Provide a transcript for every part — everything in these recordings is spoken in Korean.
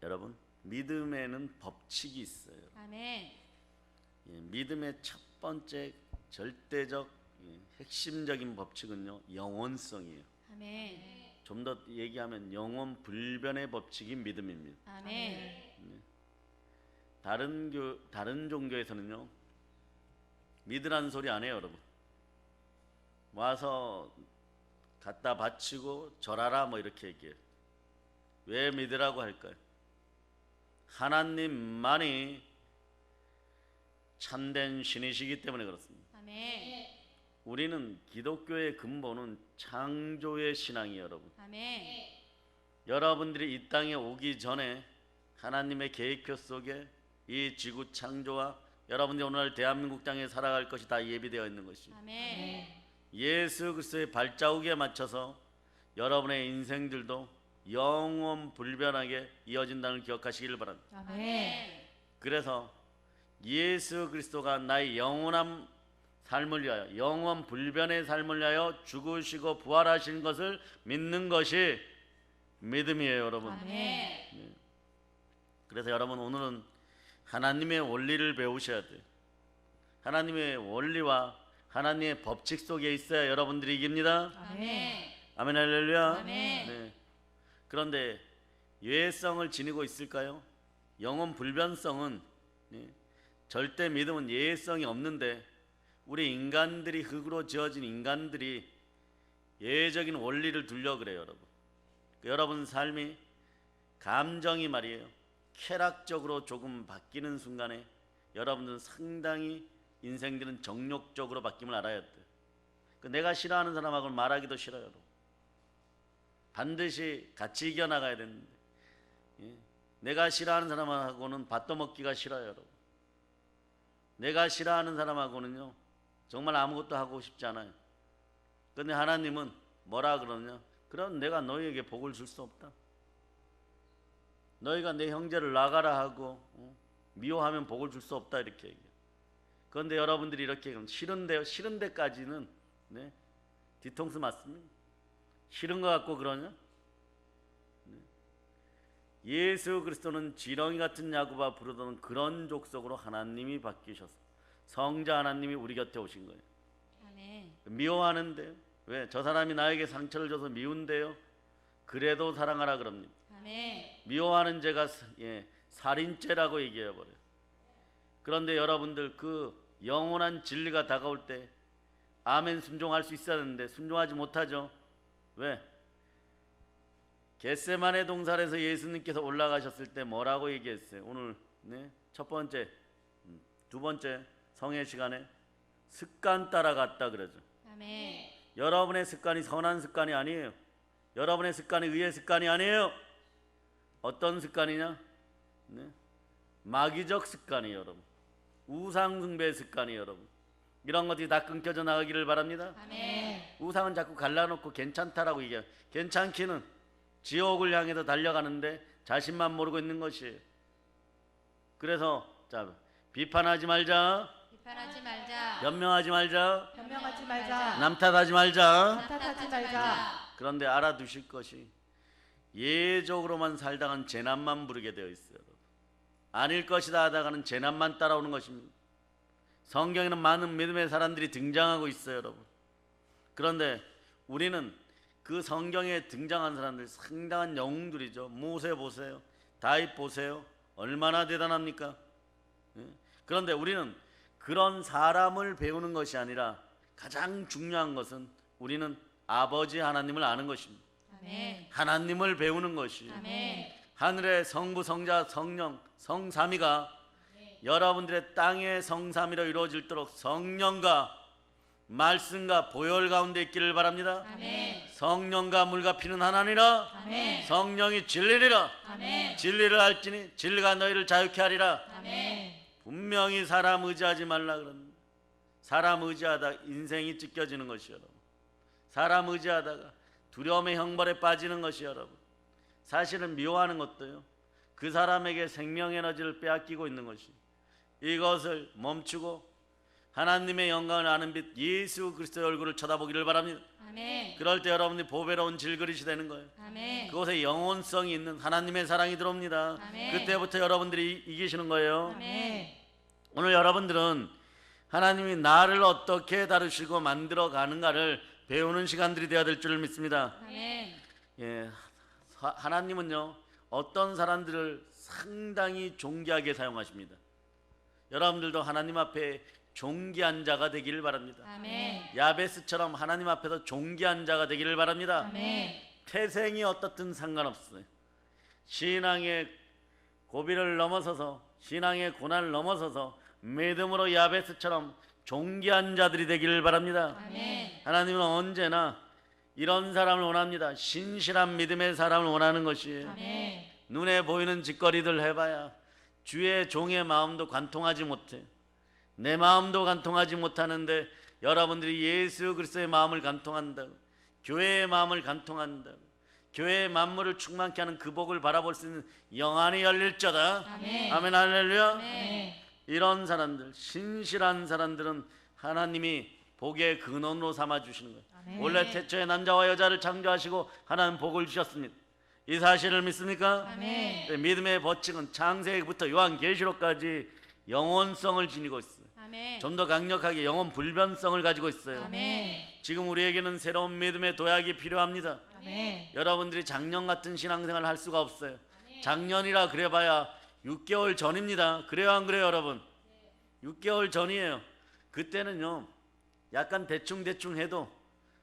여러분, 믿음에는 법칙이 있어요. 아멘. 믿음의 첫 번째 절대적 핵심적인 법칙은요, 영원성이에요. 아멘. 좀 더 얘기하면 영원 불변의 법칙이 믿음입니다. 아멘. 다른 종교에서는요, 믿으라는 소리 안 해요, 여러분. 와서 갖다 바치고 절하라 뭐 이렇게 얘기해요. 왜 믿으라고 할까요? 하나님만이 참된 신이시기 때문에 그렇습니다. 아멘. 우리는 기독교의 근본은 창조의 신앙이에요, 여러분. 아멘. 여러분들이 이 땅에 오기 전에 하나님의 계획표 속에 이 지구 창조와 여러분들이 오늘 대한민국 땅에 살아갈 것이 다 예비되어 있는 것이죠. 아멘. 예수 그리스도의 발자국에 맞춰서 여러분의 인생들도 영원 불변하게 이어진다는 기억하시기를 바랍니다. 아멘. 그래서 예수 그리스도가 나의 영원한 삶을 위하여, 영원 불변의 삶을 위하여 죽으시고 부활하신 것을 믿는 것이 믿음이에요, 여러분. 아멘. 그래서 여러분, 오늘은 하나님의 원리를 배우셔야 돼요. 하나님의 원리와 하나님의 법칙 속에 있어야 여러분들이 이깁니다. 아멘. 아멘, 할렐루야. 아멘. 네. 그런데 예성을 지니고 있을까요? 영원 불변성은, 절대 믿음은 예성이 없는데, 우리 인간들이, 흙으로 지어진 인간들이 예적인 원리를 두려 그래요, 여러분. 여러분 삶이, 감정이 말이에요, 쾌락적으로 조금 바뀌는 순간에 여러분들은 상당히 인생들은 정욕적으로 바뀜을 알아야 돼요. 내가 싫어하는 사람하고는 말하기도 싫어요, 여러분. 반드시 같이 이겨나가야 되는데, 내가 싫어하는 사람하고는 밥도 먹기가 싫어요, 여러분. 내가 싫어하는 사람하고는요, 정말 아무것도 하고 싶지 않아요. 그런데 하나님은 뭐라 그러냐? 그럼 내가 너희에게 복을 줄 수 없다. 너희가 내 형제를 나가라 하고 미워하면 복을 줄 수 없다, 이렇게 얘기해요. 그런데 여러분들이 이렇게 싫은데요, 싫은 데까지는 뒤통수 맞습니다. 싫은 것 같고 그러냐? 예수 그리스도는 지렁이 같은 야구바 부르던 그런 족속으로 하나님이 바뀌셔서 성자 하나님이 우리 곁에 오신 거예요. 아멘. 미워하는데요, 왜? 저 사람이 나에게 상처를 줘서 미운데요, 그래도 사랑하라 그럽니다. 아멘. 미워하는 죄가 살인죄라고 얘기해 버려요. 그런데 여러분들, 그 영원한 진리가 다가올 때 아멘 순종할 수 있어야 되는데 순종하지 못하죠. 왜? 겟세마네 동산에서 예수님께서 올라가셨을 때 뭐라고 얘기했어요? 오늘 첫 번째, 두 번째 성회 시간에 습관 따라갔다 그러죠. 아멘. 여러분의 습관이 선한 습관이 아니에요. 여러분의 습관이 의의 습관이 아니에요. 어떤 습관이냐? 마귀적 습관이에요, 여러분. 우상 숭배 습관이에요, 여러분. 이런 것들이 다 끊겨져 나가기를 바랍니다. 아멘. 우상은 자꾸 갈라놓고 괜찮다라고 얘기해요. 괜찮기는 지옥을 향해서 달려가는데 자신만 모르고 있는 것이에요. 그래서 비판하지 말자, 비판하지 말자. 변명하지 말자, 변명하지 말자. 남 탓하지 말자. 탓하지 말자. 그런데 알아두실 것이, 예적으로만 살다간 재난만 부르게 되어 있어요. 아닐 것이다 하다가는 재난만 따라오는 것입니다. 성경에는 많은 믿음의 사람들이 등장하고 있어요, 여러분. 그런데 우리는 그 성경에 등장한 사람들 상당한 영웅들이죠. 모세 보세요, 다윗 보세요, 얼마나 대단합니까? 그런데 우리는 그런 사람을 배우는 것이 아니라 가장 중요한 것은 우리는 아버지 하나님을 아는 것입니다. 아멘. 하나님을 배우는 것이, 아멘. 하늘의 성부, 성자, 성령, 성삼위가 여러분들의 땅의 성삼위로 이루어질도록 성령과 말씀과 보혈 가운데 있기를 바랍니다. 아멘. 성령과 물과 피는 하나니라. 아멘. 성령이 진리니라. 아멘. 진리를 알지니 진리가 너희를 자유케 하리라. 아멘. 분명히 사람 의지하지 말라 그럽니다. 사람 의지하다 인생이 찢겨지는 것이, 여러분. 사람 의지하다가 두려움의 형벌에 빠지는 것이, 여러분. 사실은 미워하는 것도요, 그 사람에게 생명 에너지를 빼앗기고 있는 것이, 이것을 멈추고 하나님의 영광을 아는 빛 예수 그리스도의 얼굴을 쳐다보기를 바랍니다. 아멘. 그럴 때 여러분들이 보배로운 질그릇이 되는 거예요. 아멘. 그곳에 영혼성이 있는 하나님의 사랑이 들어옵니다. 아멘. 그때부터 여러분들이 이기시는 거예요. 아멘. 오늘 여러분들은 하나님이 나를 어떻게 다루시고 만들어 가는가를 배우는 시간들이 되어야 될 줄 믿습니다. 아멘. 예, 하나님은요 어떤 사람들을 상당히 존귀하게 사용하십니다. 여러분들도 하나님 앞에 존귀한 자가 되기를 바랍니다. 아멘. 야베스처럼 하나님 앞에서 존귀한 자가 되기를 바랍니다. 아멘. 태생이 어떻든 상관없어요. 신앙의 고비를 넘어서서 신앙의 고난을 넘어서서 믿음으로 야베스처럼 존귀한 자들이 되기를 바랍니다. 아멘. 하나님은 언제나 이런 사람을 원합니다. 신실한 믿음의 사람을 원하는 것이에요. 아멘. 눈에 보이는 짓거리들 해봐야 주의 종의 마음도 관통하지 못해. 내 마음도 관통하지 못하는데 여러분들이 예수 그리스도의 마음을 관통한다고, 교회의 마음을 관통한다고, 교회의 만물을 충만케 하는 그 복을 바라볼 수 있는 영안이 열릴저다. 아멘. 아멘 할렐루야. 아멘. 이런 사람들, 신실한 사람들은 하나님이 복의 근원으로 삼아 주시는 거예요. 아멘. 원래 태초에 남자와 여자를 창조하시고 하나님 복을 주셨습니다. 이 사실을 믿습니까? 아멘. 믿음의 법칙은 창세기부터 요한계시록까지 영혼성을 지니고 있어요. 아멘. 좀 더 강력하게 영혼 불변성을 가지고 있어요. 아멘. 지금 우리에게는 새로운 믿음의 도약이 필요합니다. 아멘. 여러분들이 작년 같은 신앙생활을 할 수가 없어요. 작년이라 그래봐야 6개월 전입니다. 그래요 안 그래요 여러분? 6개월 전이에요. 그때는요 약간 대충 해도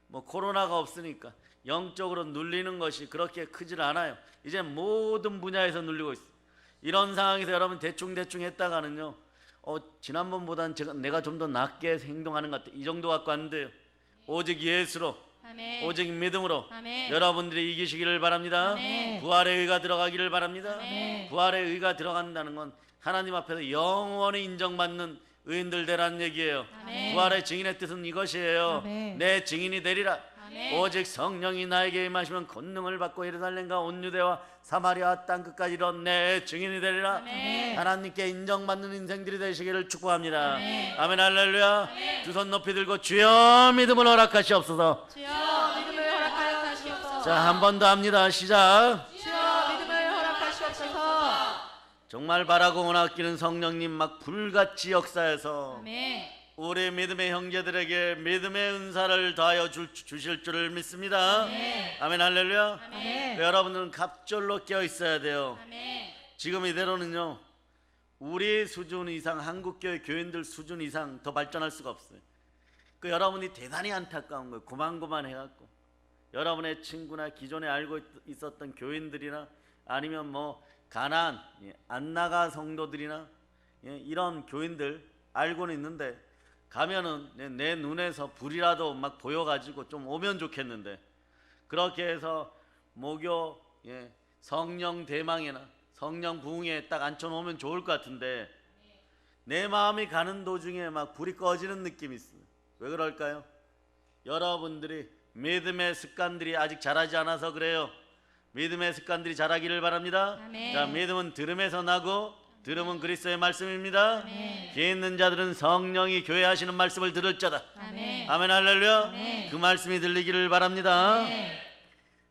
뭐 코로나가 없으니까 영적으로 눌리는 것이 그렇게 크질 않아요. 이제 모든 분야에서 눌리고 있어요. 이런 상황에서 여러분 대충 했다가는요 지난번보다는 내가 좀 더 낫게 행동하는 것 같아요. 이 정도 갖고 안 돼요. 오직 예수로, 아멘. 오직 믿음으로 아멘. 여러분들이 이기시기를 바랍니다. 아멘. 부활의 의가 들어가기를 바랍니다. 아멘. 부활의 의가 들어간다는 건 하나님 앞에서 영원히 인정받는 의인들 되라는 얘기예요. 아멘. 부활의 증인의 뜻은 이것이에요. 아멘. 내 증인이 되리라. 아멘. 오직 성령이 나에게 임하시면 권능을 받고 예루살렘과 온 유대와 사마리아 땅 끝까지 이런 내 증인이 되리라. 아멘. 하나님께 인정받는 인생들이 되시기를 축복합니다. 아멘. 아멘 할렐루야. 두 손 높이 들고 주여 믿음을 허락하시옵소서. 주여 믿음을 허락하여 하시옵소서. 자, 한 번 더 합니다. 시작. 주여 믿음을 허락하시옵소서. 정말 바라고 원하기는 성령님 막 불같이 역사해서 아멘. 우리 믿음의 형제들에게 믿음의 은사를 더하여 주실 줄을 믿습니다. 아멘. 아멘 할렐루야. 아멘. 여러분들은 갑절로 깨어 있어야 돼요. 아멘. 지금 이대로는요 우리 수준 이상, 한국교회 교인들 수준 이상 더 발전할 수가 없어요. 그 여러분이 대단히 안타까운 거예요. 고만고만 해갖고 여러분의 친구나 기존에 알고 있었던 교인들이나 아니면 뭐 가난 안나가 성도들이나 이런 교인들 알고는 있는데 가면은 내 눈에서 불이라도 막 보여가지고 좀 오면 좋겠는데 그렇게 해서 목요 성령 대망이나 성령 부흥에 딱 앉혀놓으면 좋을 것 같은데 내 마음이 가는 도중에 막 불이 꺼지는 느낌이 있어요. 왜 그럴까요? 여러분들이 믿음의 습관들이 아직 자라지 않아서 그래요. 믿음의 습관들이 자라기를 바랍니다. 아멘. 자, 믿음은 들음에서 나고 들음은 그리스도의 말씀입니다. 아멘. 귀 있는 자들은 성령이 교회하시는 말씀을 들을 자다. 아멘. 아멘 할렐루야. 아멘. 그 말씀이 들리기를 바랍니다. 아멘.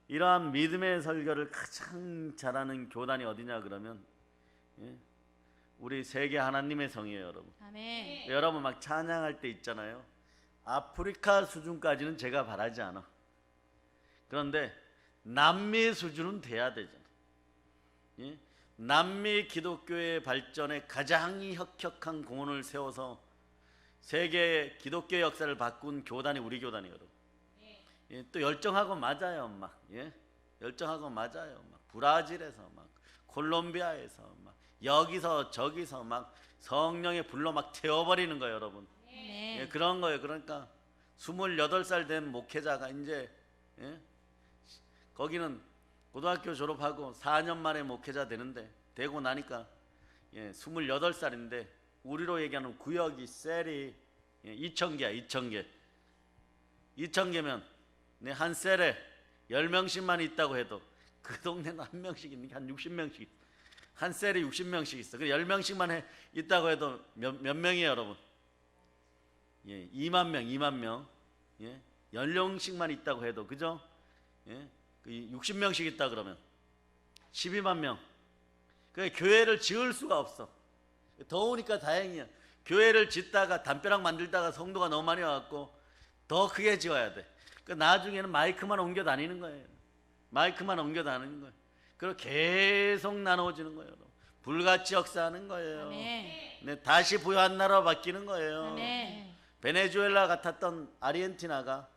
이러한 믿음의 설교를 가장 잘하는 교단이 어디냐 그러면 우리 세계 하나님의 성이에요. 여러분 아멘. 여러분 막 찬양할 때 있잖아요. 아프리카 수준까지는 제가 바라지 않아. 그런데 남미 수준은 돼야 되잖아. 남미 기독교의 발전에 가장 혁혁한 공헌을 세워서 세계 기독교 역사를 바꾼 교단이 우리 교단이에요. 여러분 또 열정하고 맞아요. 막 열정하고 맞아요. 막 브라질에서 막 콜롬비아에서 막 여기서 저기서 막 성령의 불로 막 태워버리는 거예요. 여러분 아멘. 그런 거예요. 그러니까 28살 된 목회자가 이제 거기는 고등학교 졸업하고 4년 만에 목회자 되는데 되고 나니까 28살인데 우리로 얘기하는 구역이 셀이 2,000개야. 2,000개면 한 셀에 10명씩만 있다고 해도 그 동네는 한 명씩 있는 게 한 60명씩 있어. 한 셀에 60명씩 있어. 그 10명씩만 있다고 해도 몇 명이에요 여러분? 예, 2만 명, 2만 명. 예, 연령씩만 있다고 해도 그죠? 예, 60명씩 있다 그러면 12만 명. 그 교회를 지을 수가 없어. 더우니까 다행이야. 교회를 짓다가 담벼락 만들다가 성도가 너무 많이 와갖고 더 크게 지어야 돼. 그 나중에는 마이크만 옮겨 다니는 거예요. 마이크만 옮겨 다니는 거예요. 그리고 계속 나눠지는 거예요. 불같이 역사하는 거예요. 아멘. 네, 다시 부유한 나라로 바뀌는 거예요. 아멘. 베네수엘라 같았던 아르헨티나가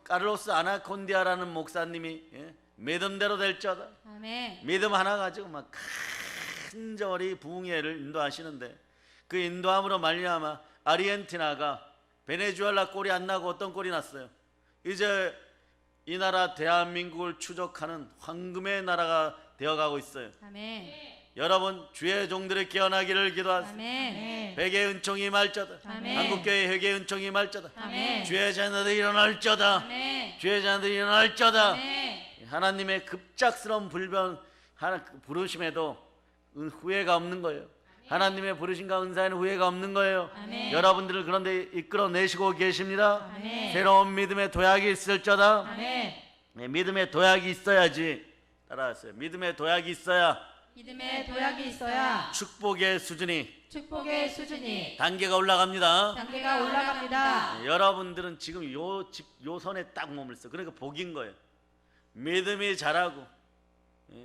카를로스 아나콘디아라는 목사님이 믿음대로 될지어다. 아멘. 믿음 하나 가지고 막 간절히 부흥회를 인도하시는데 그 인도함으로 말미암아 아르헨티나가 베네수엘라 꼴이 안 나고 어떤 꼴이 났어요? 이제 이 나라 대한민국을 추적하는 황금의 나라가 되어가고 있어요. 아멘. 여러분 주의 종들의 깨어나기를 기도하세요. 아멘. 회개의 은총이 임할지어다. 아멘. 한국교회 회개의 은총이 임할지어다. 아멘. 주의 자녀들이 일어날지어다. 아멘. 주의 자녀들이 일어날지어다. 아멘. 하나님의 급작스러운 부르심에도 후회가 없는 거예요. 하나님의 부르심과 은사에는 후회가 없는 거예요. 아멘. 여러분들을 그런데 이끌어내시고 계십니다. 아멘. 새로운 믿음의 도약이 있을지어다. 아멘. 네, 믿음의 도약이 있어야지. 따라하세요. 믿음의 도약이 있어야 믿음의 도약이 있어야 축복의 수준이 축복의 수준이 단계가 올라갑니다. 단계가 올라갑니다. 네, 여러분들은 지금 요 선에 딱 머물렀어. 그러니까 복인 거예요. 믿음이 자라고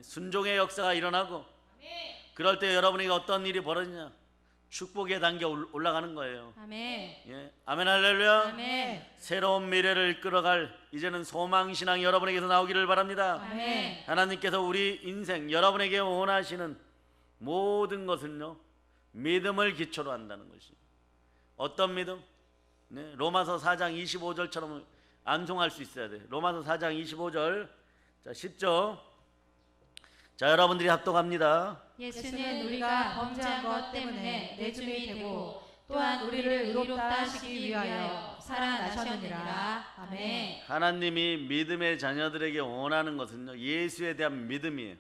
순종의 역사가 일어나고 그럴 때 여러분에게 어떤 일이 벌어지냐? 축복의 단계 올라가는 거예요. 아멘. 예, 아멘 할렐루야. 아멘. 새로운 미래를 이끌어갈 이제는 소망신앙이 여러분에게서 나오기를 바랍니다. 아멘. 하나님께서 우리 인생 여러분에게 원하시는 모든 것은요 믿음을 기초로 한다는 것이. 어떤 믿음? 네, 로마서 4장 25절처럼 암송할 수 있어야 돼. 로마서 4장 25절. 자, 10절. 자, 여러분들이 합독합니다. 예수는 우리가 범죄한 것 때문에 내줌이 되고 또한 우리를 의롭다 하시기 위하여 살아나셨느니라. 아멘. 하나님이 믿음의 자녀들에게 원하는 것은요 예수에 대한 믿음이에요.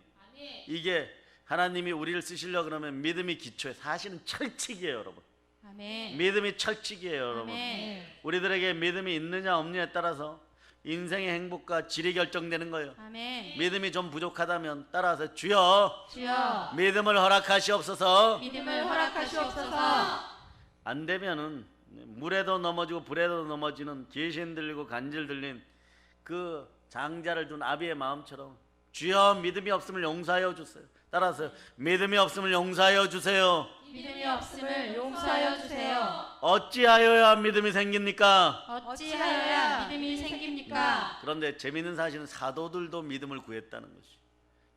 이게 하나님이 우리를 쓰시려고 그러면 믿음이 기초에 사실은 철칙이에요, 여러분. 아멘. 믿음이 철칙이에요, 여러분. 아멘. 우리들에게 믿음이 있느냐 없느냐에 따라서 인생의 행복과 질이 결정되는 거예요. 아멘. 믿음이 좀 부족하다면 따라서 주여 주여 믿음을 허락하시옵소서. 믿음을 허락하시옵소서. 안 되면은 물에도 넘어지고 불에도 넘어지는 귀신 들리고 간질 들린 그 장자를 둔 아비의 마음처럼 주여 믿음이 없음을 용서하여 주세요. 따라서 믿음이 없음을 용서하여 주세요. 믿음이 없음을 용서하여 주세요. 어찌하여야 믿음이 생깁니까? 어찌하여야 믿음이 생깁니까? 그런데 재미있는 사실은 사도들도 믿음을 구했다는 것이.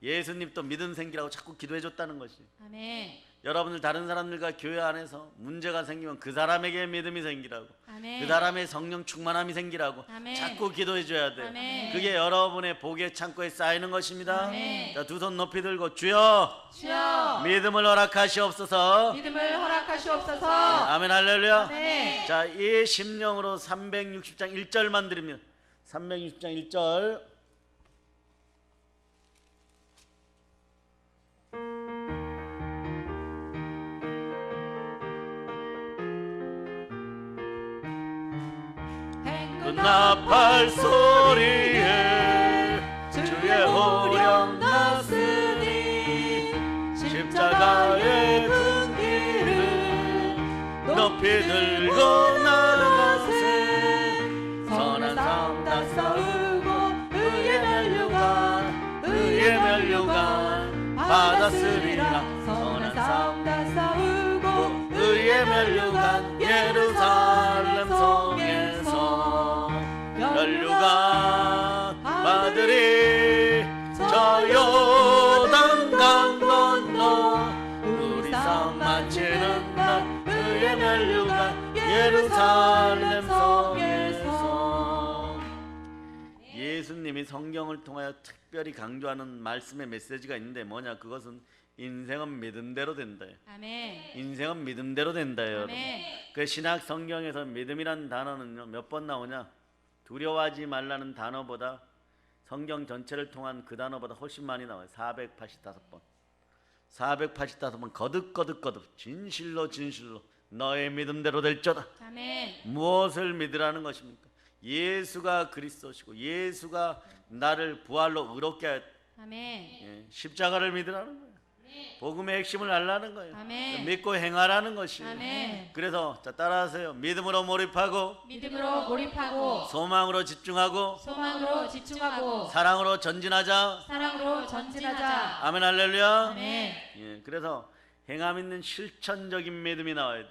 예수님도 믿음 생기라고 자꾸 기도해 줬다는 것이. 아멘. 여러분들 다른 사람들과 교회 안에서 문제가 생기면 그 사람에게 믿음이 생기라고, 아멘. 그 사람의 성령 충만함이 생기라고 아멘. 자꾸 기도해 줘야 돼. 아멘. 그게 여러분의 복의 창고에 쌓이는 것입니다. 아멘. 자, 두 손 높이 들고 주여 주여 믿음을 허락하시옵소서. 믿음을 허락하시옵소서. 아멘 할렐루야. 아멘. 자, 이 심령으로 360장 1절만 드리면 360장 1절. 나팔 소리에 주의 호령 났으니 십자가의 근기를 높이 들고 나가세. 선한 싸움 다 싸우고 의의 면류관 받았으리라. 선한 싸움 다 싸우고 의의 면류관 예루살렘 성에서 면류관 받으리. 저 요단 강 건너 우리 싸움 마치는 날 의의 면류관 예루살렘 성에서. 예수님이 성경을 통하여 특별히 강조하는 말씀의 메시지가 있는데 뭐냐? 그것은 인생은 믿음대로 된다. 아멘. 인생은 믿음대로 된다, 여러분. 아멘. 그 신학 성경에서 믿음이라는 단어는요 몇 번 나오냐? 두려워하지 말라는 단어보다 성경 전체를 통한 그 단어보다 훨씬 많이 나와요. 485번. 485번 거듭 진실로 너의 믿음대로 될지어다. 아멘. 무엇을 믿으라는 것입니까? 예수가 그리스도시고 예수가 나를 부활로 의롭게 하였다. 아멘. 십자가를 믿으라는 거예요. 복음의 핵심을 알라는 거예요. 아멘. 믿고 행하라는 것이에요. 아멘. 그래서 자 따라하세요. 믿음으로 몰입하고 믿음으로 몰입하고 소망으로 집중하고 소망으로 집중하고 사랑으로 전진하자. 사랑으로 전진하자. 아멘 할렐루야. 아멘. 그래서 행함 있는 실천적인 믿음이 나와야 돼.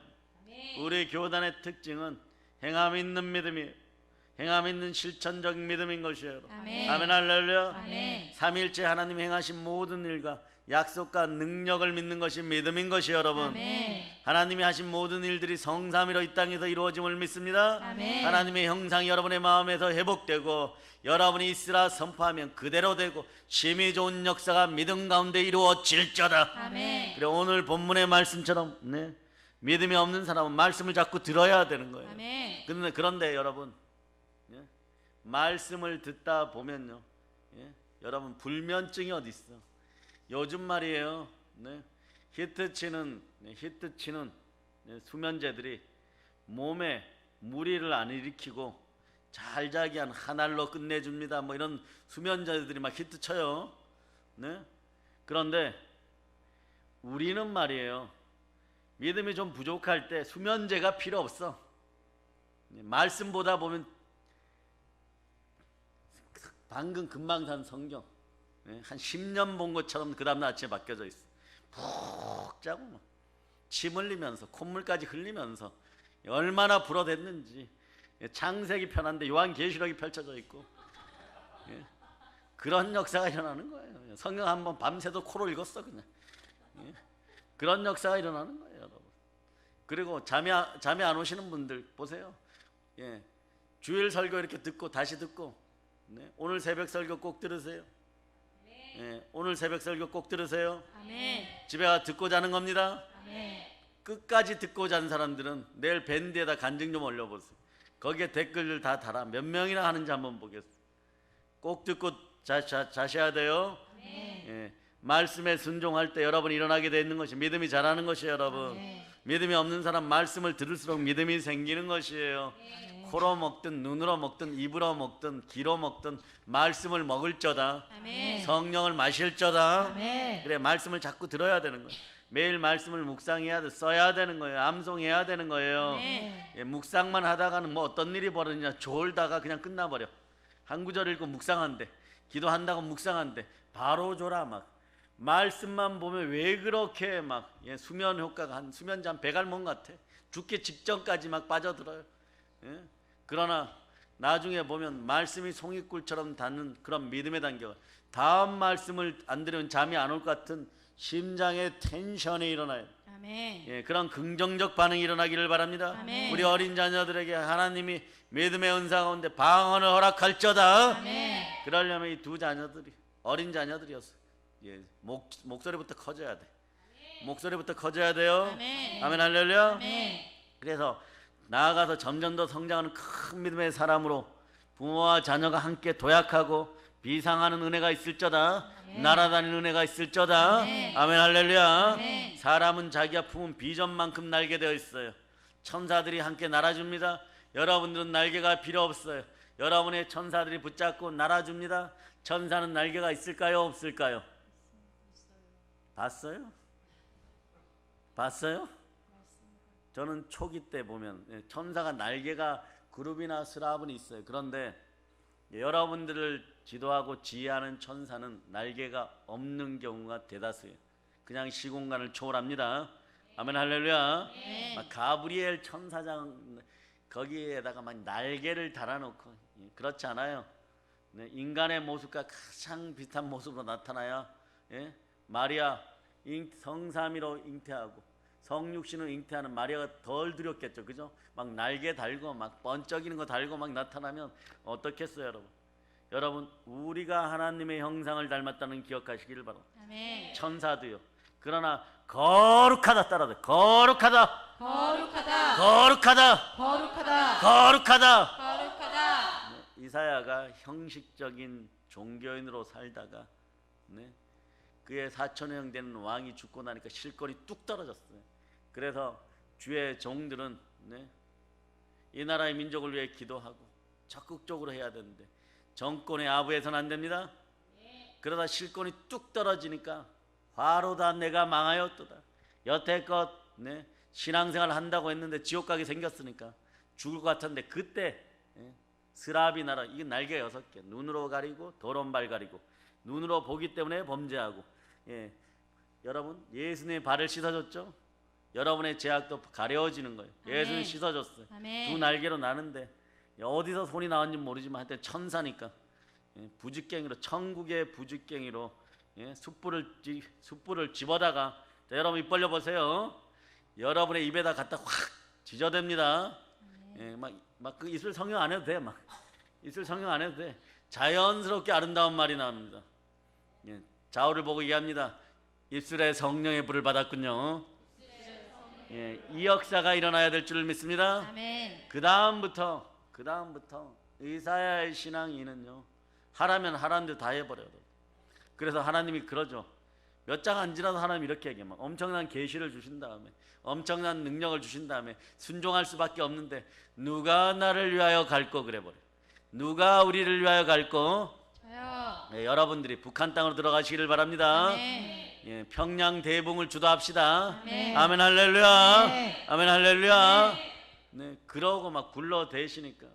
우리 교단의 특징은 행함 있는 믿음이에요. 행함 있는 실천적인 믿음인 것이에요. 아멘. 아멘 할렐루야. 아멘. 삼위일체 하나님이 행하신 모든 일과 약속과 능력을 믿는 것이 믿음인 것이 여러분. 아멘. 하나님이 하신 모든 일들이 성삼위로 이 땅에서 이루어짐을 믿습니다. 아멘. 하나님의 형상이 여러분의 마음에서 회복되고 여러분이 있으라 선포하면 그대로 되고 심히 좋은 역사가 믿음 가운데 이루어질지어다. 아멘. 그래 오늘 본문의 말씀처럼 믿음이 없는 사람은 말씀을 자꾸 들어야 되는 거예요. 아멘. 그런데 여러분 말씀을 듣다 보면요, 여러분 불면증이 어디 있어? 요즘 말이에요. 히트 치는 수면제들이 몸에 무리를 안 일으키고 잘 자기 한 알로 끝내줍니다. 뭐 이런 수면제들이 막 히트 쳐요. 그런데 우리는 말이에요. 믿음이 좀 부족할 때 수면제가 필요 없어. 말씀 보다 보면 방금 금방 산 성경 한 10년 본 것처럼 그 다음날 아침에 바뀌어져 있어. 푹 자고 막 침 흘리면서 콧물까지 흘리면서 얼마나 불어댔는지. 창세기 편한데 요한계시록이 펼쳐져 있고 그런 역사가 일어나는 거예요. 성경 한번 밤새도 코로 읽었어 그냥. 그런 역사가 일어나는 거예요, 여러분. 그리고 잠이 안 오시는 분들 보세요. 주일 설교 이렇게 듣고 다시 듣고 오늘 새벽 설교 꼭 들으세요. 오늘 새벽 설교 꼭 들으세요. 아멘. 집에 가 듣고 자는 겁니다. 아멘. 끝까지 듣고 잔 사람들은 내일 밴드에다 간증 좀 올려보세요. 거기에 댓글을 다 달아. 몇 명이나 하는지 한번 보겠어요. 꼭 듣고 자셔야 돼요. 말씀에 순종할 때 여러분 일어나게 되어 있는 것이 믿음이 자라는 것이에요, 여러분. 믿음이 없는 사람 말씀을 들을수록 믿음이 생기는 것이에요. 코로 먹든 눈으로 먹든 입으로 먹든 귀로 먹든 말씀을 먹을저다. 아멘. 성령을 마실저다. 아멘. 그래 말씀을 자꾸 들어야 되는 거예요. 매일 말씀을 묵상해야 돼, 써야 되는 거예요. 암송해야 되는 거예요. 묵상만 하다가는 뭐 어떤 일이 벌어지냐, 졸다가 그냥 끝나버려. 한 구절 읽고 묵상한대, 기도한다고 묵상한대, 바로 졸아. 막 말씀만 보면 왜 그렇게 막 수면 효과가 한 수면제 한 100알몸 같아. 죽기 직전까지 막 빠져들어요. 그러나 나중에 보면 말씀이 송이꿀처럼 닿는 그런 믿음의 단계가, 다음 말씀을 안 들으면 잠이 안 올 것 같은 심장의 텐션이 일어나요. 아멘. 그런 긍정적 반응이 일어나기를 바랍니다. 아멘. 우리 어린 자녀들에게 하나님이 믿음의 은사 가운데 방언을 허락할지어다. 아멘. 그러려면 이 두 자녀들이 어린 자녀들이었어. 목소리부터 커져야 돼. 목소리부터 커져야 돼요. 아멘. 아멘 할렐루야. 아멘. 그래서 나아가서 점점 더 성장하는 큰 믿음의 사람으로 부모와 자녀가 함께 도약하고 비상하는 은혜가 있을저다. 날아다니는 은혜가 있을저다. 아멘. 아멘 할렐루야. 아멘. 사람은 자기가 품은 비전만큼 날게 되어 있어요. 천사들이 함께 날아줍니다. 여러분들은 날개가 필요 없어요. 여러분의 천사들이 붙잡고 날아줍니다. 천사는 날개가 있을까요, 없을까요? 봤어요? 봤어요? 저는 초기 때 보면 천사가 날개가 그룹이나 스라브는 있어요. 그런데 여러분들을 지도하고 지휘하는 천사는 날개가 없는 경우가 대다수예요. 그냥 시공간을 초월합니다. 아멘 할렐루야. 막 가브리엘 천사장 거기에다가 막 날개를 달아놓고, 그렇지 않아요. 인간의 모습과 가장 비슷한 모습으로 나타나야 마리아 성삼위로 잉태하고 성육신을 잉태하는 마리아가 덜 두렵겠죠, 그죠? 막 날개 달고 막 번쩍이는 거 달고 막 나타나면 어떻겠어요, 여러분? 여러분, 우리가 하나님의 형상을 닮았다는 기억하시기를 바랍니다. 아멘. 천사도요. 그러나 거룩하다 따라돼. 거룩하다. 거룩하다. 거룩하다. 거룩하다. 거룩하다. 거룩하다. 이사야가 형식적인 종교인으로 살다가 그의 사촌형 되는 왕이 죽고 나니까 실권이 뚝 떨어졌어요. 그래서 주의 종들은 이 나라의 민족을 위해 기도하고 적극적으로 해야 되는데 정권의 아부해서는 안 됩니다. 그러다 실권이 뚝 떨어지니까 바로다 내가 망하였도다. 여태껏 신앙생활 한다고 했는데 지옥 가게 생겼으니까 죽을 것 같은데 그때 스라비 나라 이게 날개 6개 눈으로 가리고 도론발 가리고 눈으로 보기 때문에 범죄하고 여러분 예수님의 발을 씻어줬죠. 여러분의 죄악도 가려워지는 거예요. 예수님 씻어줬어요. 아멘. 두 날개로 나는데 어디서 손이 나온지 모르지만 하여튼 천사니까 부직갱이로 천국의 부직갱이로 숯불을 집어다가 자, 여러분 입 벌려 보세요. 여러분의 입에다 갖다 확 지져댑니다. 막 그 입술 성형 안 해도 돼. 막 입술 성형 안 해도 돼. 자연스럽게 아름다운 말이 나옵니다. 좌우를 보고 얘기합니다. 입술에 성령의 불을 받았군요. 이 역사가 일어나야 될 줄 믿습니다. 아멘. 그 다음부터 이사야의 신앙인은요 하라면 하라는 대로 다 해버려요. 그래서 하나님이 그러죠. 몇 장 안 지나도 하나님 이렇게 얘기해요. 엄청난 계시를 주신 다음에 엄청난 능력을 주신 다음에 순종할 수밖에 없는데 누가 나를 위하여 갈거 그래버려. 누가 우리를 위하여 갈거? 저요. 여러분들이 북한 땅으로 들어가시기를 바랍니다. 아멘. 평양 대붕을 주도합시다. 아멘. 아멘 할렐루야. 네. 아멘 할렐루야. 그러고 막 굴러대시니까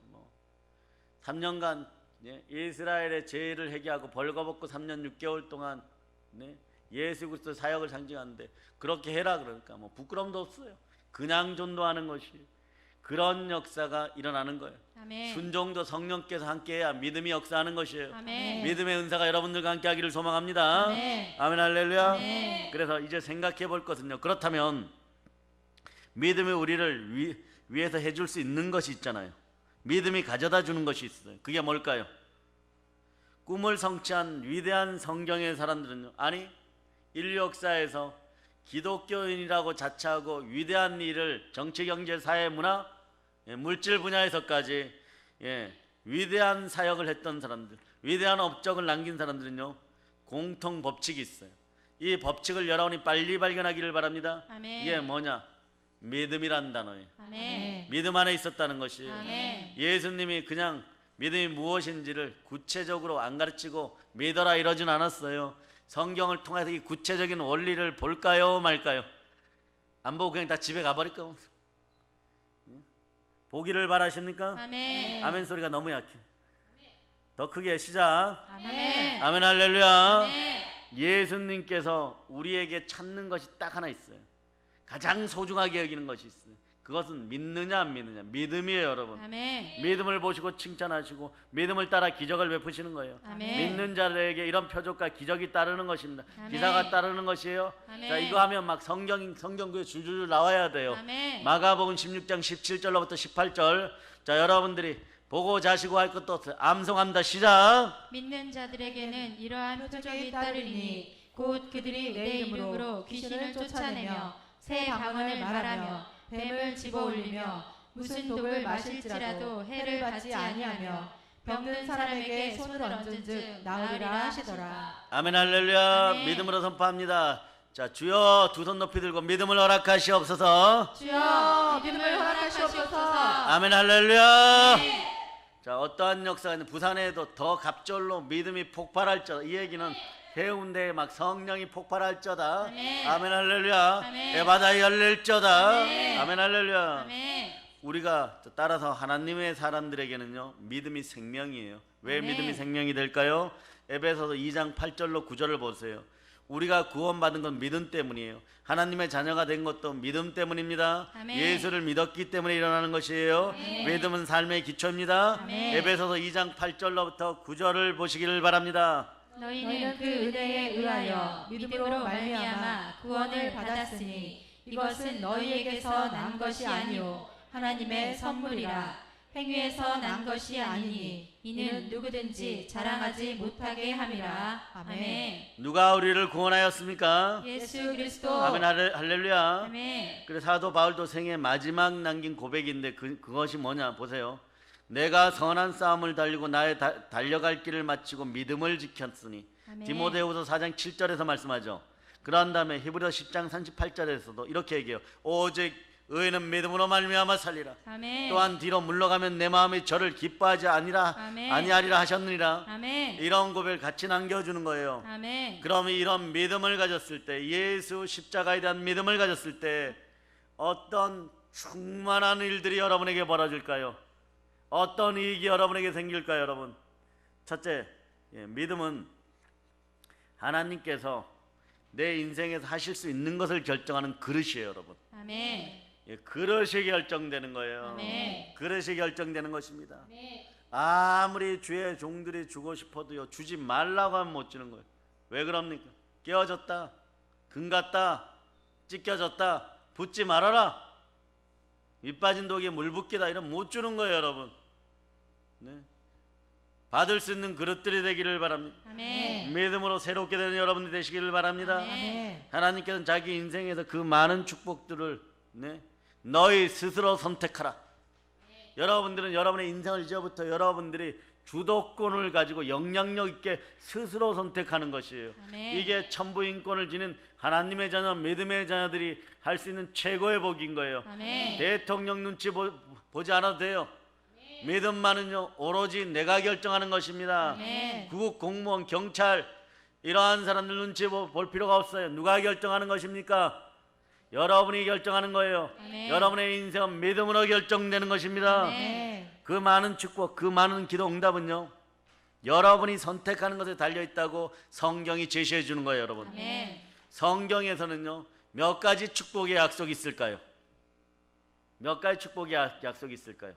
3년간 이스라엘의 죄를 회개하고 벌거벗고 3년 6개월 동안 예수 그리스도 사역을 상징하는데 그렇게 해라 그러니까 부끄럼도 없어요. 그냥 전도하는 것이 그런 역사가 일어나는 거예요. 아멘. 순종도 성령께서 함께해야 믿음이 역사하는 것이에요. 아멘. 믿음의 은사가 여러분들과 함께하기를 소망합니다. 아멘. 아멘 할렐루야. 아멘. 그래서 이제 생각해 볼 것은요. 그렇다면 믿음이 우리를 위해서 해줄 수 있는 것이 있잖아요. 믿음이 가져다 주는 것이 있어요. 그게 뭘까요? 꿈을 성취한 위대한 성경의 사람들은요. 아니 인류 역사에서 기독교인이라고 자처하고 위대한 일을 정치, 경제, 사회, 문화, 물질 분야에서까지 위대한 사역을 했던 사람들, 위대한 업적을 남긴 사람들은요 공통 법칙이 있어요. 이 법칙을 여러분이 빨리 발견하기를 바랍니다. 아멘. 이게 뭐냐? 믿음이란 단어예요. 아멘. 믿음 안에 있었다는 것이에요. 아멘. 예수님이 그냥 믿음이 무엇인지를 구체적으로 안 가르치고 믿어라 이러진 않았어요. 성경을 통해서 이 구체적인 원리를 볼까요 말까요? 안 보고 그냥 다 집에 가버릴까? 보기를 바라십니까? 아멘. 아멘 소리가 너무 약해. 더 크게 시작. 아멘. 아멘 할렐루야. 아멘. 예수님께서 우리에게 찾는 것이 딱 하나 있어요. 가장 소중하게 여기는 것이 있어요. 그것은 믿느냐 안 믿느냐. 믿음이에요 여러분. 아멘. 믿음을 보시고 칭찬하시고 믿음을 따라 기적을 베푸시는 거예요. 아멘. 믿는 자들에게 이런 표적과 기적이 따르는 것입니다. 아멘. 기사가 따르는 것이에요. 아멘. 자, 이거 하면 막 성경구에 줄줄 나와야 돼요. 아멘. 마가복음 16장 17절로부터 18절. 자, 여러분들이 보고 자시고 할 것도 없어요. 암송합니다. 시작. 믿는 자들에게는 이러한 표적이 따르니 곧 그들이 내 이름으로 귀신을 쫓아내며 새 방언을 말하며 뱀을 집어올리며 무슨 독을 마실지라도 해를 받지 아니하며 병든 사람에게 손을 얹은즉 나으리라 하시더라. 아멘 할렐루야. 아멘. 믿음으로 선포합니다. 자, 주여 두 손 높이 들고 믿음을 허락하시옵소서. 주여 믿음을 허락하시옵소서. 아멘 할렐루야. 자, 어떠한 역사가 있는 부산에도 더 갑절로 믿음이 폭발할 적. 이 얘기는 해운대에 막 성령이 폭발할 적다. 아멘. 아멘 할렐루야. 아멘. 에바다 열릴 적다. 아멘. 아멘 할렐루야. 아멘. 우리가 따라서 하나님의 사람들에게는요 믿음이 생명이에요. 왜 아멘. 믿음이 생명이 될까요? 에베소서 2장 8절로 9절을 보세요. 우리가 구원받은 건 믿음 때문이에요. 하나님의 자녀가 된 것도 믿음 때문입니다. 아멘. 예수를 믿었기 때문에 일어나는 것이에요. 아멘. 믿음은 삶의 기초입니다. 아멘. 에베소서 2장 8절로부터 9절을 보시기를 바랍니다. 너희는 그 은혜에 의하여 믿음으로 말미암아 구원을 받았으니 이것은 너희에게서 난 것이 아니요 하나님의 선물이라. 행위에서 난 것이 아니니 이는 누구든지 자랑하지 못하게 함이라. 아멘. 누가 우리를 구원하였습니까? 예수 그리스도. 아멘 할렐루야. 아멘. 그래서 사도 바울도 생애 마지막 남긴 고백인데 그것이 뭐냐 보세요. 내가 선한 싸움을 달리고 나의 달려갈 길을 마치고 믿음을 지켰으니. 아멘. 디모데후서 4장 7절에서 말씀하죠. 그런 다음에 히브리서 10장 38절에서도 이렇게 얘기해요. 오직 의인은 믿음으로 말미암아 살리라. 아멘. 또한 뒤로 물러가면 내 마음이 저를 기뻐하지 아멘. 아니하리라 하셨느니라. 아멘. 이런 고백을 같이 남겨주는 거예요. 아멘. 그럼 이런 믿음을 가졌을 때, 예수 십자가에 대한 믿음을 가졌을 때 어떤 충만한 일들이 여러분에게 벌어질까요? 어떤 이익이 여러분에게 생길까요, 여러분? 첫째, 믿음은 하나님께서 내 인생에서 하실 수 있는 것을 결정하는 그릇이에요, 여러분. 아멘. 그릇이 결정되는 거예요. 아멘. 그릇이 결정되는 것입니다. 아멘. 아무리 주의 종들이 주고 싶어도요, 주지 말라고 하면 못 주는 거예요. 왜 그럽니까? 깨어졌다, 금 같다, 찢겨졌다, 붓지 말아라, 밑 빠진 독에 물 붓기다, 이런 못 주는 거예요, 여러분. 네. 받을 수 있는 그릇들이 되기를 바랍니다. 아멘. 믿음으로 새롭게 되는 여러분이 되시기를 바랍니다. 아멘. 하나님께서는 자기 인생에서 그 많은 축복들을 너희 스스로 선택하라. 여러분들은 여러분의 인생을 이제부터 여러분들이 주도권을 가지고 영향력 있게 스스로 선택하는 것이에요. 아멘. 이게 천부인권을 지닌 하나님의 자녀, 믿음의 자녀들이 할 수 있는 최고의 복인 거예요. 아멘. 대통령 눈치 보지 않아도 돼요. 믿음만은요 오로지 내가 결정하는 것입니다. 아멘. 구급 공무원, 경찰, 이러한 사람들 눈치 볼 필요가 없어요. 누가 결정하는 것입니까? 여러분이 결정하는 거예요. 아멘. 여러분의 인생은 믿음으로 결정되는 것입니다. 아멘. 그 많은 축복, 그 많은 기도 응답은요 여러분이 선택하는 것에 달려있다고 성경이 제시해 주는 거예요, 여러분. 아멘. 성경에서는요 몇 가지 축복의 약속이 있을까요? 몇 가지 축복의 약속이 있을까요?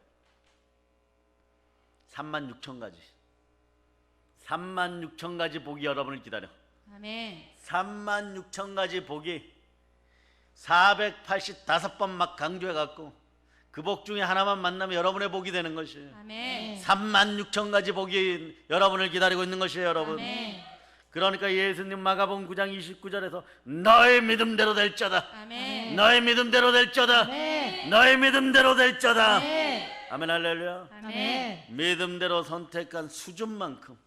36,000가지. 36,000가지 복이 여러분을 기다려. 아멘. 36,000가지 복이 485번 막 강조해 갖고 그 복 중에 하나만 만나면 여러분의 복이 되는 것이에요. 아멘. 36,000가지 복이 여러분을 기다리고 있는 것이에요, 여러분. 아멘. 그러니까 예수님 마가복음 9장 29절에서 너의 믿음대로 될 자다. 아멘. 너의 믿음대로 될 자다. 아멘. 너의 믿음대로 될 자다. 아멘. 아멘, 할렐루야. 아멘. 믿음대로 선택한 수준만큼,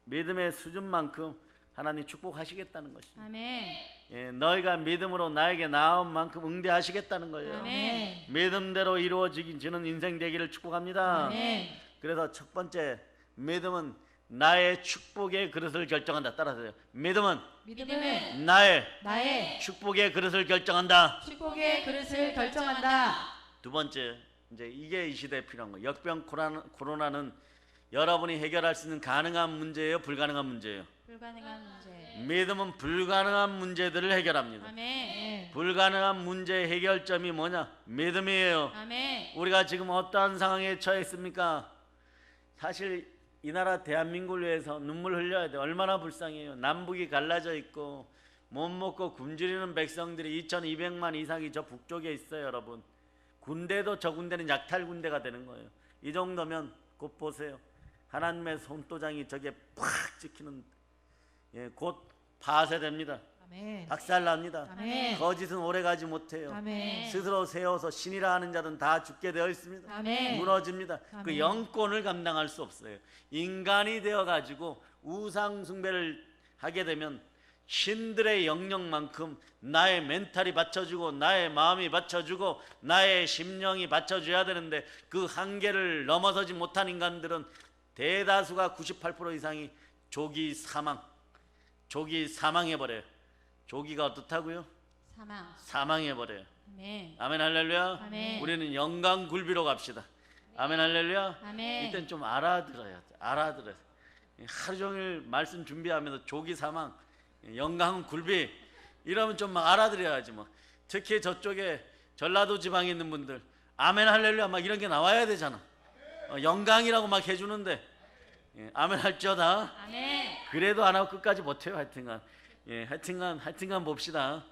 믿음의 수준만큼 하나님 축복하시겠다는 것입니다. 아멘. 너희가 믿음으로 나에게 나온 만큼 응대하시겠다는 거예요. 아멘. 믿음대로 이루어지는 인생 되기를 축복합니다. 아멘. 그래서 첫 번째, 믿음은 나의 축복의 그릇을 결정한다. 따라서요. 믿음은 믿음은 나의 축복의 그릇을 결정한다. 축복의 그릇을 결정한다. 두 번째, 이제 이게 이 시대에 필요한 거예요. 역병 코로나는 여러분이 해결할 수 있는 가능한 문제예요, 불가능한 문제예요? 불가능한 문제. 믿음은 불가능한 문제들을 해결합니다. 아멘. 불가능한 문제의 해결점이 뭐냐? 믿음이에요. 아멘. 우리가 지금 어떠한 상황에 처해 있습니까? 사실 이 나라 대한민국을 위해서 눈물 흘려야 돼. 얼마나 불쌍해요. 남북이 갈라져 있고 못 먹고 굶주리는 백성들이 2,200만 이상이 저 북쪽에 있어요, 여러분. 군대도 저 군대는 약탈 군대가 되는 거예요. 이 정도면 곧 보세요. 하나님의 손도장이 저게 팍 찍히는, 곧 파쇄됩니다. 아멘. 박살납니다. 아멘. 거짓은 오래가지 못해요. 아멘. 스스로 세워서 신이라 하는 자들은 다 죽게 되어 있습니다. 아멘. 무너집니다. 그 아멘. 영권을 감당할 수 없어요. 인간이 되어 가지고 우상 숭배를 하게 되면 신들의 영역만큼 나의 멘탈이 받쳐주고 나의 마음이 받쳐주고 나의 심령이 받쳐줘야 되는데 그 한계를 넘어서지 못한 인간들은 대다수가 98% 이상이 조기 사망해버려요. 조기가 어떻다고요? 사망해버려요. 아멘. 아멘, 할렐루야. 아멘. 우리는 영광 굴비로 갑시다. 아멘, 할렐루야. 아멘. 이땐 좀 알아들어야 돼. 알아들어야 돼. 하루 종일 말씀 준비하면서 조기 사망, 영광 굴비 이러면 좀 막 알아들어야지 뭐. 특히 저쪽에 전라도 지방에 있는 분들 아멘, 할렐루야 막 이런 게 나와야 되잖아. 영광이라고 막 해주는데 아멘 할지어다. 아멘. 그래도 안 하고 끝까지 버텨요. 하여튼간 봅시다.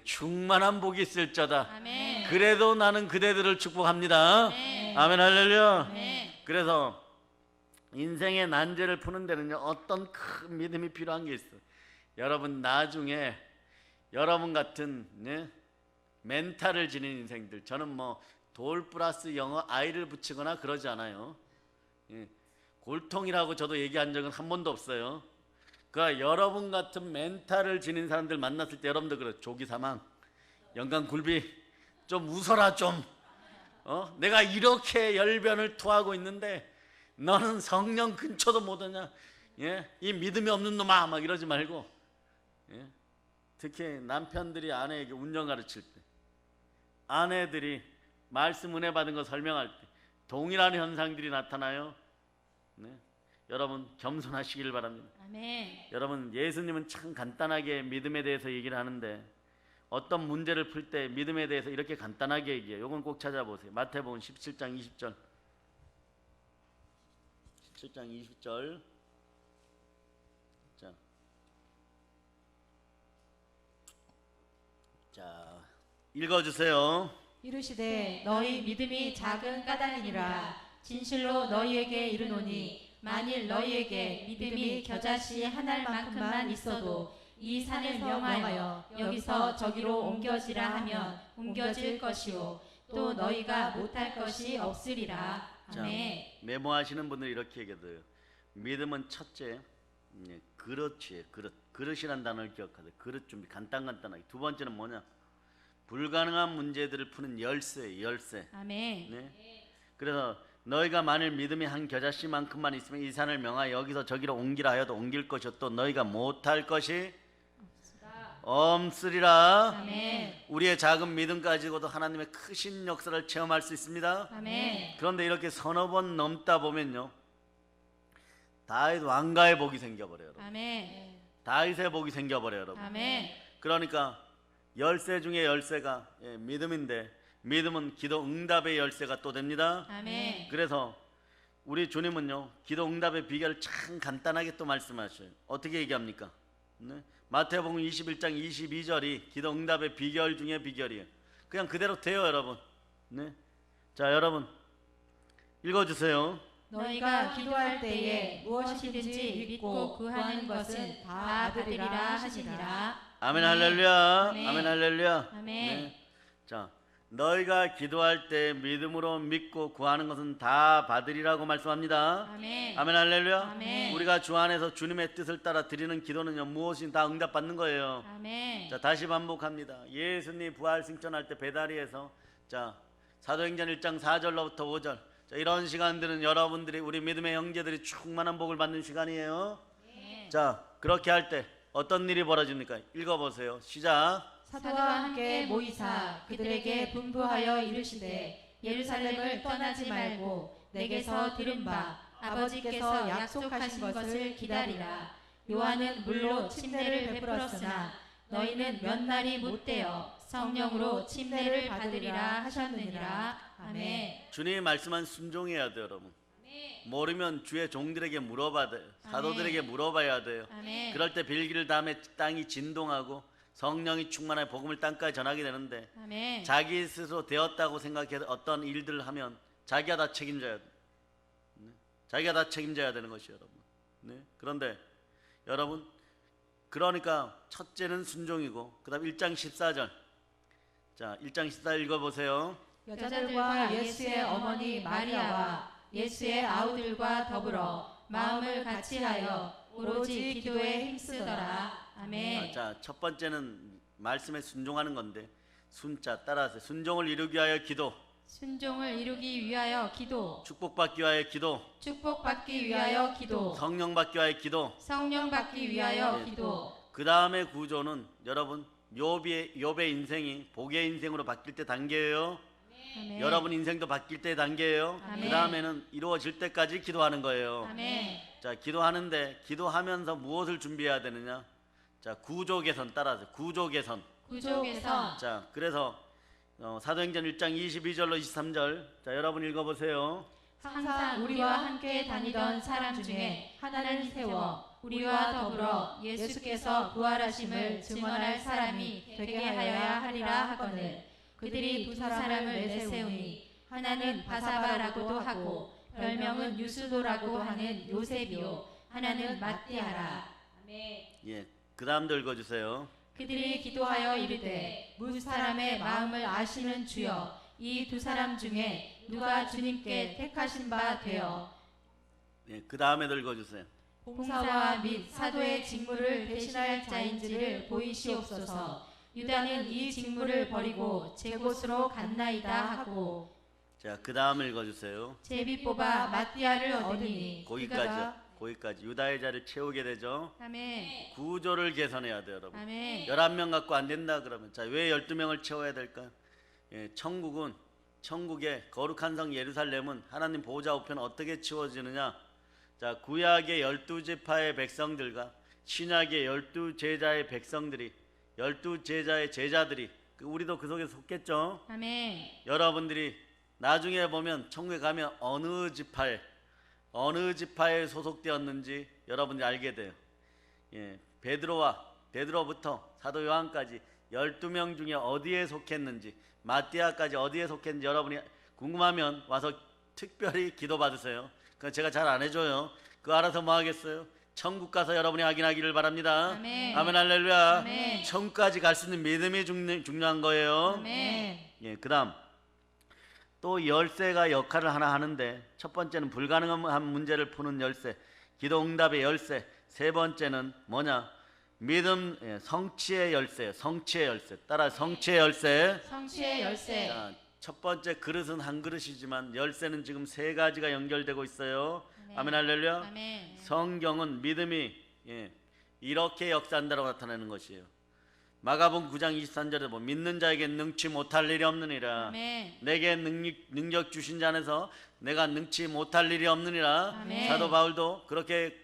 충만한 복이 있을 자다. 아멘. 그래도 나는 그대들을 축복합니다. 아멘. 아멘, 할렐루야. 아멘. 그래서 인생의 난제를 푸는 데는요 어떤 큰 믿음이 필요한 게 있어요. 여러분 나중에 여러분 같은 멘탈을 지닌 인생들, 저는 뭐 돌 플러스 영어 I를 붙이거나 그러지 않아요. 골통이라고 저도 얘기한 적은 한 번도 없어요. 그러니까 여러분 같은 멘탈을 지닌 사람들 만났을 때 여러분들 그래, 조기 사망, 영광 굴비, 좀 웃어라 좀. 내가 이렇게 열변을 토하고 있는데 너는 성령 근처도 못 오냐? 예? 이 믿음이 없는 놈아 막 이러지 말고. 예? 특히 남편들이 아내에게 운전 가르칠 때, 아내들이 말씀 은혜 받은 거 설명할 때 동일한 현상들이 나타나요. 네? 여러분 겸손하시길 바랍니다. 아멘. 여러분 예수님은 참 간단하게 믿음에 대해서 얘기를 하는데 어떤 문제를 풀 때 믿음에 대해서 이렇게 간단하게 얘기해요. 이건 꼭 찾아보세요. 마태복음 17장 20절. 17장 20절. 자, 읽어주세요. 이르시되 너희 믿음이 작은 까닭이니라. 진실로 너희에게 이르노니 만일 너희에게 믿음이 겨자씨 한 알만큼만 있어도 이 산을 명하여 여기서 저기로 옮겨지라 하면 옮겨질 것이요 또 너희가 못할 것이 없으리라. 자, 아멘. 메모하시는 분들 이렇게 얘기해요. 믿음은 첫째 그릇이에요. 그릇이란 단어를 기억하세요. 그릇 준비 간단하게. 두 번째는 뭐냐? 불가능한 문제들을 푸는 열쇠예요. 열쇠. 아멘. 네? 그래서 너희가 만일 믿음이 한 겨자씨만큼만 있으면 이 산을 명하여 여기서 저기로 옮기라 하여도 옮길 것이요 또 너희가 못할 것이 없으리라. 아멘. 우리의 작은 믿음 가지고도 하나님의 크신 역사를 체험할 수 있습니다. 아멘. 그런데 이렇게 서너 번 넘다 보면요 다윗 왕가의 복이 생겨버려요. 여러분. 아멘. 다윗의 복이 생겨버려요. 여러분. 아멘. 그러니까 열쇠 중에 열쇠가 믿음인데 믿음은 기도 응답의 열쇠가 또 됩니다. 아멘. 그래서 우리 주님은요 기도 응답의 비결을 참 간단하게 또 말씀하셔요. 어떻게 얘기합니까? 네? 마태복음 21장 22절이 기도 응답의 비결 중에 비결이에요. 그냥 그대로 돼요 여러분. 네? 자 여러분 읽어주세요. 너희가 기도할 때에 무엇이든지 믿고 구하는 것은 다 받으리라 하시니라. 아멘 할렐루야. 아멘. 아멘 할렐루야. 아멘. 네. 자 너희가 기도할 때 믿음으로 믿고 구하는 것은 다 받으리라고 말씀합니다. 아멘. 아멘 할렐루야. 아멘. 우리가 주 안에서 주님의 뜻을 따라 드리는 기도는요 무엇이든 다 응답받는 거예요. 아멘. 자 다시 반복합니다. 예수님 부활 승천할 때 배다리에서 자 사도행전 1장 4절로부터 5절 자, 이런 시간들은 여러분들이 우리 믿음의 형제들이 충만한 복을 받는 시간이에요. 자 그렇게 할 때 어떤 일이 벌어집니까? 읽어보세요. 시작. 사도와 함께 모이사 그들에게 분부하여 이르시되 예루살렘을 떠나지 말고 내게서 들은 바 아버지께서 약속하신 것을 기다리라. 요한은 물로 침례를 베풀었으나 너희는 몇 날이 못되어 성령으로 침례를 받으리라 하셨느니라. 아멘. 주님이 말씀한 순종해야 돼요 여러분. 모르면 주의 종들에게 물어봐야 돼요. 사도들에게 물어봐야 돼요. 아멘. 그럴 때 빌기를 다음에 땅이 진동하고 성령이 충만해 복음을 땅까지 전하게 되는데 아멘. 자기 스스로 되었다고 생각해서 어떤 일들을 하면 자기가 다 책임져야 돼. 네? 자기가 다 책임져야 되는 것이에요 여러분. 네? 그런데 여러분 그러니까 첫째는 순종이고 그 다음 1장 14절 자 1장 14절 읽어보세요. 여자들과 예수의 어머니 마리아와 예수의 아우들과 더불어 마음을 같이하여 오로지 기도에 힘쓰더라. 아멘. 자, 첫 번째는 말씀에 순종하는 건데 순자 따라서 순종을 이루기 위하여 기도, 순종을 이루기 위하여 기도, 축복받기 위하여 기도, 축복받기 위하여 기도, 성령 받기 위하여 기도. 성령 받기 위하여 네. 기도. 그 다음에 구조는 여러분 욥의 인생이 복의 인생으로 바뀔 때 단계예요. 아멘. 여러분 인생도 바뀔 때 단계예요. 아멘. 그 다음에는 이루어질 때까지 기도하는 거예요. 아멘. 자, 기도하는데 기도하면서 무엇을 준비해야 되느냐? 자, 구조 개선 따라서 구조 개선. 구조 개선. 자, 그래서 사도행전 1장 22절로 23절. 자, 여러분 읽어보세요. 항상 우리와 함께 다니던 사람 중에 하나를 세워 우리와 더불어 예수께서 부활하심을 증언할 사람이 되게 하여야 하리라 하거늘 그들이 두 사람을 내세우니 하나는 바사바라고도 하고 별명은 유스도라고 하는 요셉이요 하나는 마띠아라. 아멘. 예, 그 다음도 읽어주세요. 그들이 기도하여 이르되 무 사람의 마음을 아시는 주여 이 두 사람 중에 누가 주님께 택하신 바 되어 예, 그 다음에도 읽어주세요. 봉사와 및 사도의 직무를 대신할 자인지를 보이시옵소서. 유다는 이 직무를 버리고 제 곳으로 갔나이다 하고 자, 그 다음을 읽어주세요. 제비 뽑아 마띠아를 얻으니 거기까지 유다의 자리를 채우게 되죠. 아멘. 구조를 개선해야 돼요, 여러분. 아멘. 11명 갖고 안 된다 그러면 자, 왜 12명을 채워야 될까? 예, 천국의 거룩한 성 예루살렘은 하나님 보호자 우편은 어떻게 치워지느냐? 자, 구약의 12지파의 백성들과 신약의 12제자의 백성들이 12제자의 제자들이 우리도 그 속에 속겠죠. 아멘. 여러분들이 나중에 보면 천국에 가면 어느 지파에 소속되었는지 여러분들이 알게 돼요. 예, 베드로부터 사도 요한까지 12명 중에 어디에 속했는지, 마띠아까지 어디에 속했는지 여러분이 궁금하면 와서 특별히 기도 받으세요. 그건 제가 잘 안 해줘요. 그거 알아서 뭐 하겠어요? 천국 가서 여러분이 확인하기를 바랍니다. 아멘. 아멘 할렐루야. 아멘. 천국까지 갈 수 있는 믿음이 중요한 거예요. 아멘. 예, 그다음 또 열쇠가 역할을 하나 하는데 첫 번째는 불가능한 문제를 푸는 열쇠, 기도 응답의 열쇠. 세 번째는 뭐냐? 믿음, 성취의 열쇠, 성취의 열쇠. 따라 성취의 열쇠. 성취의 열쇠 자, 첫 번째 그릇은 한 그릇이지만 열쇠는 지금 세 가지가 연결되고 있어요. 아멘 할렐루야. 아멘. 성경은 믿음이 이렇게 역사한다고 나타내는 것이에요. 마가복음 9장 23절에 보면 믿는 자에게 능치 못할 일이 없느니라. 아멘. 내게 능력 주신 자 안에서 내가 능치 못할 일이 없느니라. 아멘. 사도 바울도 그렇게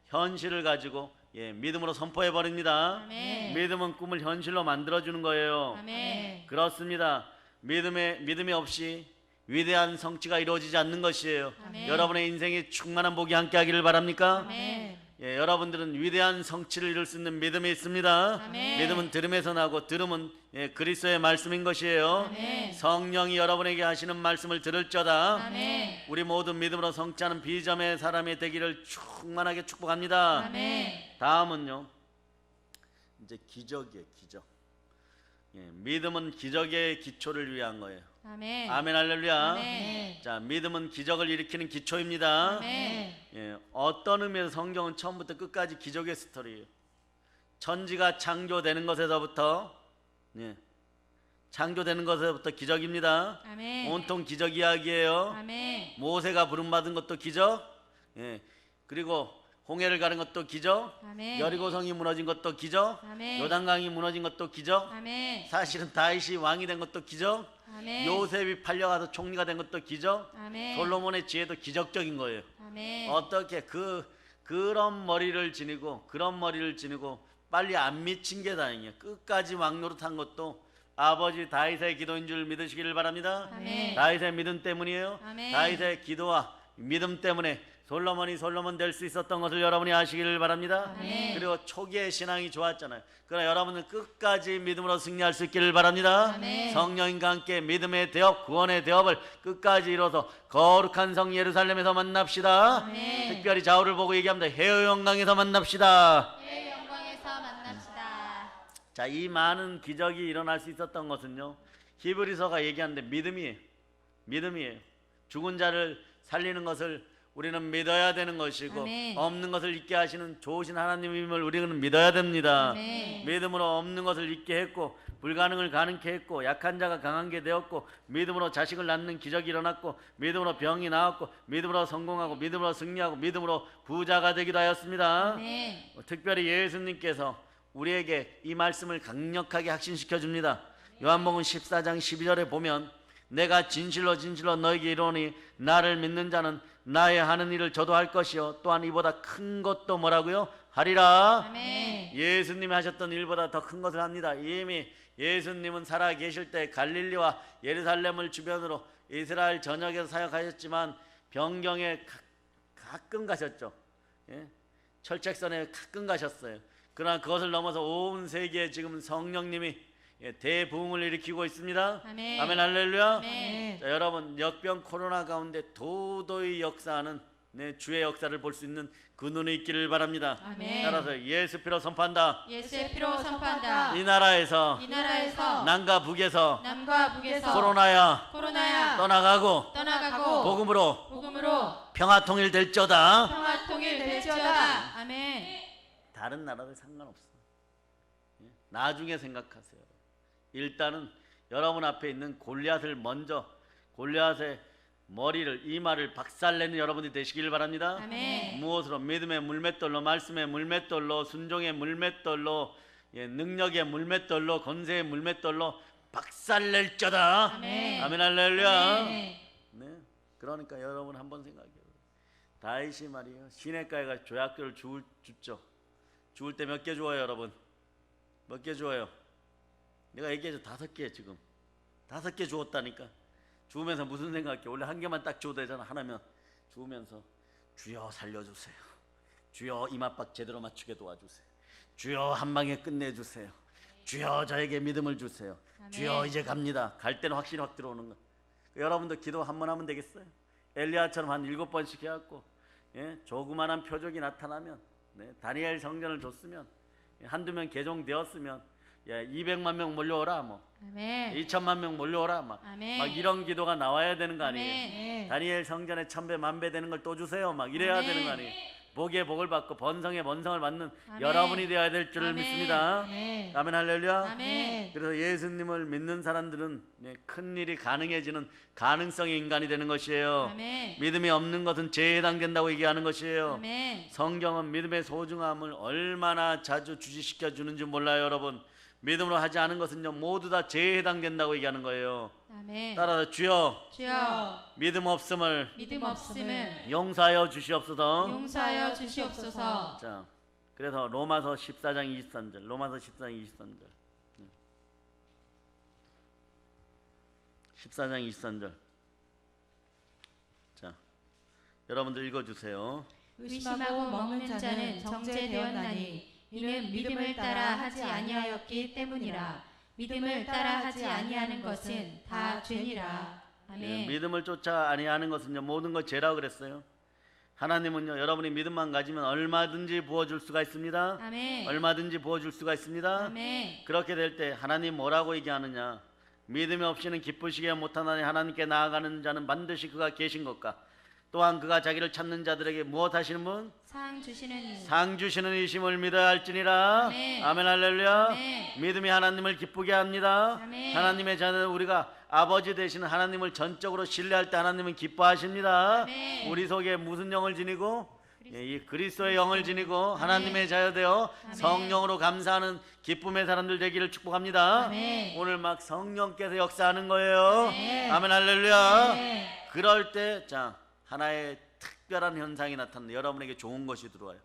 현실을 가지고 믿음으로 선포해 버립니다. 아멘. 믿음은 꿈을 현실로 만들어 주는 거예요. 아멘. 그렇습니다. 믿음이 없이 위대한 성취가 이루어지지 않는 것이에요. 아멘. 여러분의 인생에 충만한 복이 함께하기를 바랍니까? 아멘. 여러분들은 위대한 성취를 이룰 수 있는 믿음이 있습니다. 아멘. 믿음은 들음에서 나고 들음은 그리스도의 말씀인 것이에요. 아멘. 성령이 여러분에게 하시는 말씀을 들을저다. 아멘. 우리 모두 믿음으로 성취하는 비점의 사람이 되기를 충만하게 축복합니다. 아멘. 다음은요, 이제 기적이에요. 기적. 믿음은 기적의 기초를 위한 거예요. 아멘. 아멘 할렐루야. 아멘. 자, 믿음은 기적을 일으키는 기초입니다. 아멘. 어떤 의미에서 성경은 처음부터 끝까지 기적의 스토리예요. 천지가 창조되는 것에서부터 기적입니다. 아멘. 온통 기적 이야기예요. 아멘. 모세가 부름받은 것도 기적, 그리고 홍해를 가는 것도 기적, 아멘. 여리고성이 무너진 것도 기적, 아멘. 요단강이 무너진 것도 기적, 아멘. 사실은 다윗이 왕이 된 것도 기적, 아멘. 요셉이 팔려가서 총리가 된 것도 기적, 아멘. 솔로몬의 지혜도 기적적인 거예요. 아멘. 어떻게 그런 머리를 지니고 빨리 안 미친 게 다행이에요. 끝까지 왕노릇한 것도 아버지 다윗의 기도인 줄 믿으시기를 바랍니다. 아멘. 다윗의 믿음 때문이에요. 아멘. 다윗의 기도와 믿음 때문에 솔로몬이 솔로몬 될 수 있었던 것을 여러분이 아시기를 바랍니다. 아멘. 그리고 초기의 신앙이 좋았잖아요. 그러나 여러분은 끝까지 믿음으로 승리할 수 있기를 바랍니다. 아멘. 성령님과 함께 믿음의 대업, 구원의 대업을 끝까지 이뤄서 거룩한 성 예루살렘에서 만납시다. 아멘. 특별히 좌우를 보고 얘기합니다. 해의 영광에서 만납시다. 의 영광에서 만납시다. 자, 이 많은 기적이 일어날 수 있었던 것은요, 히브리서가 얘기하는데 믿음이에요. 죽은 자를 살리는 것을 우리는 믿어야 되는 것이고, 아멘. 없는 것을 있게 하시는 좋으신 하나님임을 우리는 믿어야 됩니다. 아멘. 믿음으로 없는 것을 있게 했고, 불가능을 가능케 했고, 약한 자가 강한 게 되었고, 믿음으로 자식을 낳는 기적이 일어났고, 믿음으로 병이 나았고, 믿음으로 성공하고, 믿음으로 승리하고, 믿음으로 부자가 되기도 하였습니다. 아멘. 특별히 예수님께서 우리에게 이 말씀을 강력하게 확신시켜 줍니다. 요한복음 14장 12절에 보면 내가 진실로 너에게 이르노니 나를 믿는 자는 나의 하는 일을 저도 할 것이요 또한 이보다 큰 것도 뭐라고요? 하리라. 아멘. 예수님이 하셨던 일보다 더 큰 것을 합니다. 이미 예수님은 살아 계실 때 갈릴리와 예루살렘을 주변으로 이스라엘 전역에서 사역하셨지만 변경에 가끔 가셨죠. 철책선에 가끔 가셨어요. 그러나 그것을 넘어서 온 세계에 지금 성령님이 대부흥을 일으키고 있습니다. 아멘. 아멘 할렐루야. 아멘. 자, 여러분 역병 코로나 가운데 도도히 역사하는 주의 역사를 볼 수 있는 그 눈이 있기를 바랍니다. 아멘. 따라서 예수 피로 선포한다. 예수의 피로 선포한다. 이 나라에서 이 나라에서 남과 북에서 남과 북에서 코로나야 코로나야 떠나가고 떠나가고 복음으로 평화 통일될지어다. 평화 통일될지어다. 아멘. 다른 나라들 상관없어. 나중에 생각하세요. 일단은 여러분 앞에 있는 골리앗을 먼저 골리앗의 머리를 이마를 박살내는 여러분이 되시길 바랍니다. 아멘. 무엇으로? 믿음의 물맷돌로, 말씀의 물맷돌로, 순종의 물맷돌로, 능력의 물맷돌로, 건세의 물맷돌로 박살낼자다. 아멘. 아멘 할렐루야. 아멘. 네. 그러니까 여러분 한번 생각해요. 다윗이 말이에요. 시내가에 가 조약돌을 줍죠. 죽을 때 몇 개 주어요, 여러분? 몇 개 주어요? 내가 얘기해줘. 5개 지금. 5개 주었다니까. 죽으면서 무슨 생각해? 원래 한 개만 딱 줘도 되잖아. 하나면 죽으면서 주여 살려주세요. 주여 이맛박 제대로 맞추게 도와주세요. 주여 한 방에 끝내주세요. 주여 저에게 믿음을 주세요. 아멘. 주여 이제 갑니다. 갈 때는 확실히 확 들어오는 거. 여러분도 기도 한 번 하면 되겠어요? 엘리야처럼 한 7번씩 해갖고 조그만한 표적이 나타나면 다니엘 성전을 줬으면 한두 명 개종되었으면 200만 명 몰려오라 뭐 아멘. 2천만 명 몰려오라 막 아멘. 이런 기도가 나와야 되는 거 아니에요? 아멘. 다니엘 성전에 1000배 만배 되는 걸 또 주세요 막 이래야 아멘. 되는 거 아니에요? 복에 복을 받고 번성에 번성을 받는 아멘. 여러분이 되어야 될 줄을 아멘. 믿습니다. 아멘. 아멘 할렐루야. 아멘. 그래서 예수님을 믿는 사람들은 큰 일이 가능해지는 가능성의 인간이 되는 것이에요. 아멘. 믿음이 없는 것은 죄에 해당된다고 얘기하는 것이에요. 아멘. 성경은 믿음의 소중함을 얼마나 자주 주시시켜 주는지 몰라요, 여러분. 믿음으로 하지 않은 것은요 모두 다 죄에 해당된다고 얘기하는 거예요. 아멘. 따라서 주여 주여 믿음 없음을 믿음 없음을 용서하여 주시옵소서. 용서하여 주시옵소서. 자, 그래서 로마서 14장 23절, 로마서 14장 23절, 14장 23절. 자, 여러분들 읽어주세요. 의심하고 먹는 자는 정죄되었나니 이는 믿음을 따라 하지 아니하였기 때문이라. 믿음을 따라 하지 아니하는 것은 다 죄니라. 아멘. 믿음을 쫓아 아니하는 것은요 모든 것 죄라고 그랬어요. 하나님은요 여러분이 믿음만 가지면 얼마든지 부어줄 수가 있습니다. 아멘. 얼마든지 부어줄 수가 있습니다. 아멘. 그렇게 될 때 하나님 뭐라고 얘기하느냐? 믿음이 없이는 기쁘시게 못하나니 하나님께 나아가는 자는 반드시 그가 계신 것과 또한 그가 자기를 찾는 자들에게 무엇 하시는 분? 상 주시는 이. 상 주시는 이심을 믿어야 할지니라. 아멘. 아멘 할렐루야. 아멘. 믿음이 하나님을 기쁘게 합니다. 아멘. 하나님의 자녀는 우리가 아버지 되시는 하나님을 전적으로 신뢰할 때 하나님은 기뻐하십니다. 아멘. 우리 속에 무슨 영을 지니고? 이 그리스도의 영을 지니고 하나님의 자녀 되어 아멘. 성령으로 감사하는 기쁨의 사람들 되기를 축복합니다. 아멘. 오늘 막 성령께서 역사하는 거예요. 아멘. 아멘 할렐루야. 아멘. 그럴 때 자 하나의 특별한 현상이 나타나는데 여러분에게 좋은 것이 들어와요.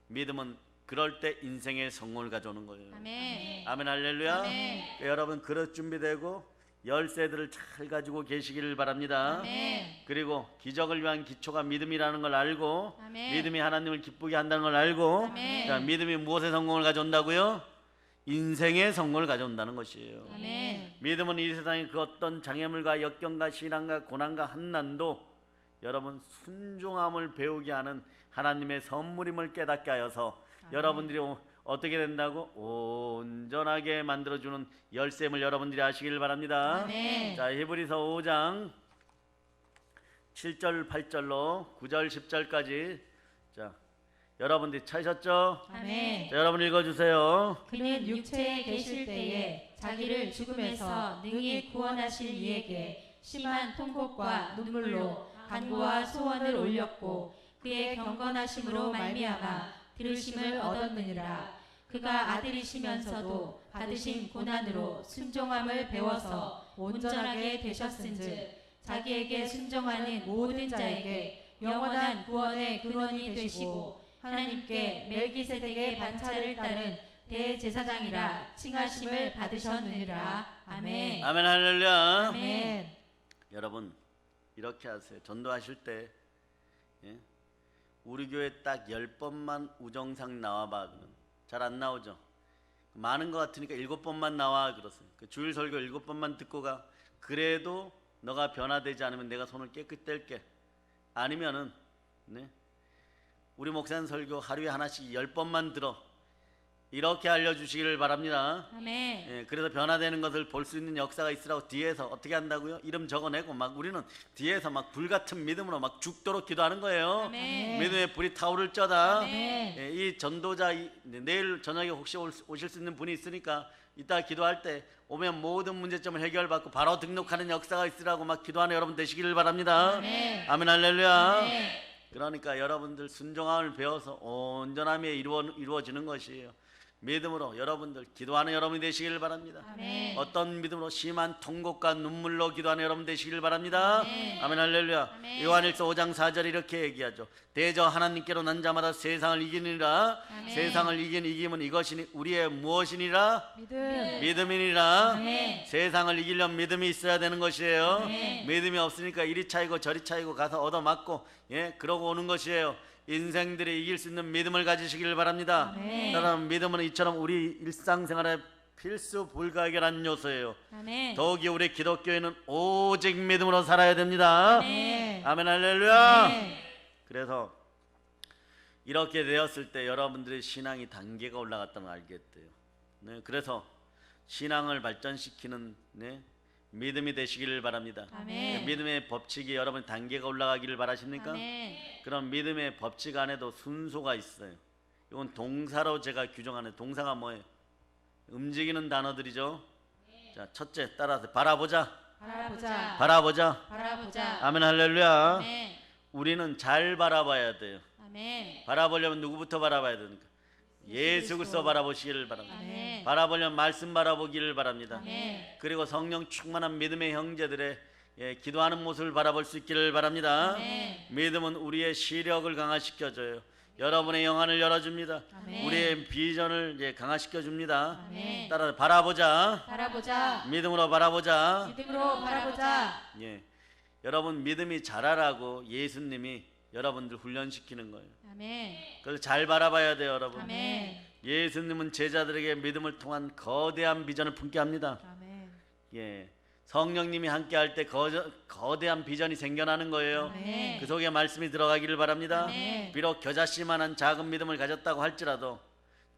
믿음은 그럴 때 인생의 성공을 가져오는 거예요. 아멘. 아멘 할렐루야. 아멘. 여러분 그릇 준비되고 열쇠들을 잘 가지고 계시기를 바랍니다. 아멘. 그리고 기적을 위한 기초가 믿음이라는 걸 알고 아멘. 믿음이 하나님을 기쁘게 한다는 걸 알고 아멘. 자, 믿음이 무엇의 성공을 가져온다고요? 인생의 성공을 가져온다는 것이에요. 아멘. 믿음은 이 세상의 그 어떤 장애물과 역경과 신앙과 고난과 한난도 여러분 순종함을 배우게 하는 하나님의 선물임을 깨닫게 하여서 여러분들이 어떻게 된다고? 온전하게 만들어주는 열쇠임을 여러분들이 아시길 바랍니다. 아멘. 자, 히브리서 5장 7절 8절로 9절 10절까지 자, 여러분들이 찾으셨죠? 아멘. 자, 여러분 읽어주세요. 그는 육체에 계실 때에 자기를 죽음에서 능히 구원하실 이에게 심한 통곡과 눈물로 간구와 소원을 올렸고 그의 경건하심으로 말미암아 들으심을 얻었느니라. 그가 아들이시면서도 받으신 고난으로 순종함을 배워서 온전하게 되셨은즉 자기에게 순종하는 모든 자에게 영원한 구원의 근원이 되시고 하나님께 멜기세덱의 반차를 따른 대제사장이라 칭하심을 받으셨느니라. 아멘. 아멘 할렐루야. 아멘. 여러분 이렇게 하세요. 전도하실 때 우리 교회 딱 10번만 우정상 나와봐. 잘 안 나오죠. 많은 것 같으니까 7번만 나와 그러세요. 그 주일 설교 7번만 듣고 가. 그래도 너가 변화되지 않으면 내가 손을 깨끗이 뗄게. 아니면은 우리 목사님 설교 하루에 하나씩 10번만 들어. 이렇게 알려주시기를 바랍니다. 아멘. 예, 그래서 변화되는 것을 볼 수 있는 역사가 있으라고 뒤에서 어떻게 한다고요? 이름 적어내고 막 우리는 뒤에서 막 불같은 믿음으로 막 죽도록 기도하는 거예요. 아멘. 믿음의 불이 타오를 적다. 아멘. 예, 이 전도자 내일 저녁에 혹시 오실 수 있는 분이 있으니까 이따 기도할 때 오면 모든 문제점을 해결받고 바로 등록하는 역사가 있으라고 막 기도하는 여러분 되시기를 바랍니다. 아멘. 아멘 할렐루야. 아멘. 그러니까 여러분들 순종함을 배워서 온전함이 이루어지는 것이에요. 믿음으로 여러분들 기도하는 여러분이 되시기를 바랍니다. 아멘. 어떤 믿음으로 심한 통곡과 눈물로 기도하는 여러분 되시기를 바랍니다. 아멘. 아멘 할렐루야. 아멘. 요한일서 5장 4절 이렇게 얘기하죠. 대저 하나님께로 난 자마다 세상을 이기니라. 아멘. 세상을 이김은 이것이 우리의 무엇이니라? 믿음. 믿음이니라. 아멘. 세상을 이기려면 믿음이 있어야 되는 것이에요. 아멘. 믿음이 없으니까 이리 차이고 저리 차이고 가서 얻어맞고 그러고 오는 것이에요. 인생들이 이길 수 있는 믿음을 가지시기를 바랍니다. 아멘. 따라서 믿음은 이처럼 우리 일상생활의 필수 불가결한 요소예요. 아멘. 더욱이 우리 기독교인은 오직 믿음으로 살아야 됩니다. 아멘. 아멘 할렐루야. 아멘. 그래서 이렇게 되었을 때 여러분들의 신앙이 단계가 올라갔다는 걸 알겠대요. 그래서 신앙을 발전시키는 믿음이 되시기를 바랍니다. 아멘. 믿음의 법칙이 여러분 단계가 올라가기를 바라십니까? 아멘. 그럼 믿음의 법칙 안에도 순서가 있어요. 이건 동사로 제가 규정하는 동사가 뭐예요? 움직이는 단어들이죠. 자, 첫째 따라서 바라보자. 바라보자. 바라보자. 바라보자. 아멘 할렐루야. 아멘. 우리는 잘 바라봐야 돼요. 아멘. 바라보려면 누구부터 바라봐야 되니까? 예수 그리스도 바라보시기를 바랍니다. 아멘. 바라보려면 말씀 바라보기를 바랍니다. 아멘. 그리고 성령 충만한 믿음의 형제들의 기도하는 모습을 바라볼 수 있기를 바랍니다. 아멘. 믿음은 우리의 시력을 강화시켜줘요. 여러분의 영안을 열어줍니다. 아멘. 우리의 비전을 강화시켜줍니다. 아멘. 따라서 바라보자. 바라보자. 믿음으로 바라보자. 믿음으로 바라보자. 여러분 믿음이 자라라고 예수님이 여러분들 훈련시키는 거예요. 아멘. 그래서 잘 바라봐야 돼요, 여러분. 아멘. 예수님은 제자들에게 믿음을 통한 거대한 비전을 품게 합니다. 아멘. 성령님이 함께 할 때 거대한 비전이 생겨나는 거예요. 아멘. 그 속에 말씀이 들어가기를 바랍니다. 아멘. 비록 겨자씨만한 작은 믿음을 가졌다고 할지라도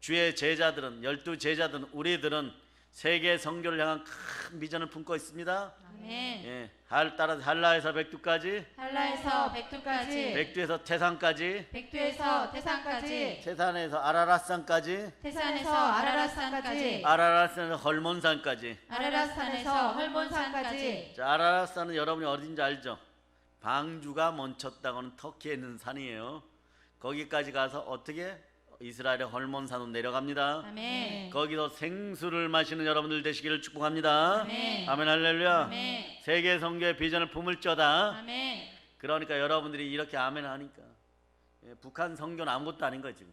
주의 제자들은 12제자들은 우리들은 세계 선교를 향한 큰 비전을 품고 있습니다. 아멘. 따라서 한라에서 백두까지, 한라에서 백두까지, 백두에서 태산까지, 백두에서 태산까지, 태산에서 아라랏산까지, 태산에서 아라랏산까지, 아라랏산에서 헐몬산까지. 아라랏산에서 헐몬산까지. 자, 아라랏산은 여러분이 어딘지 알죠? 방주가 멈췄다고는 터키에 있는 산이에요. 거기까지 가서 어떻게 이스라엘의 헐몬산으로 내려갑니다. 아멘. 거기서 생수를 마시는 여러분들 되시기를 축복합니다. 아멘. 아멘 할렐루야. 아멘. 세계 선교의 비전을 품을지어다. 아멘. 그러니까 여러분들이 이렇게 아멘 하니까 북한 선교는 아무것도 아닌 거지.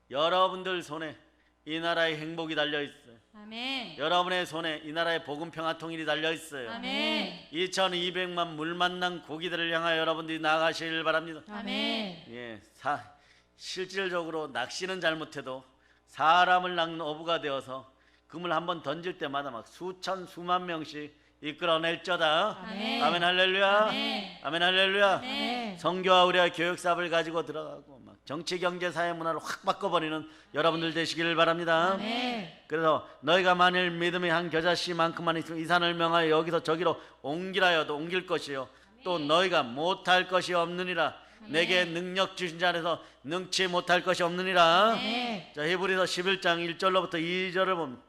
여러분들 손에 이 나라의 행복이 달려 있어요. 아멘. 여러분의 손에 이 나라의 복음 평화 통일이 달려 있어요. 아멘. 2200만 물 만난 고기들을 향하여 여러분들이 나아가시길 바랍니다. 아멘. 실질적으로 낚시는 잘못해도 사람을 낚는 어부가 되어서 그물 한번 던질 때마다 막 수천 수만 명씩 이끌어낼저다. 아멘. 아멘 할렐루야. 아멘. 아멘 할렐루야. 아멘. 성교와 우리가 교육사업을 가지고 들어가고 막 정치 경제 사회 문화를 확 바꿔버리는 여러분들 되시기를 바랍니다. 아멘. 그래서 너희가 만일 믿음이 한 겨자씨만큼만 있으면 이 산을 명하여 여기서 저기로 옮기라여도 옮길 것이요 또 너희가 못할 것이 없느니라. 내게 능력 주신 자 안에서 능치 못할 것이 없느니라. 아멘. 자, 히브리서 11장 1절로부터 2절을 보면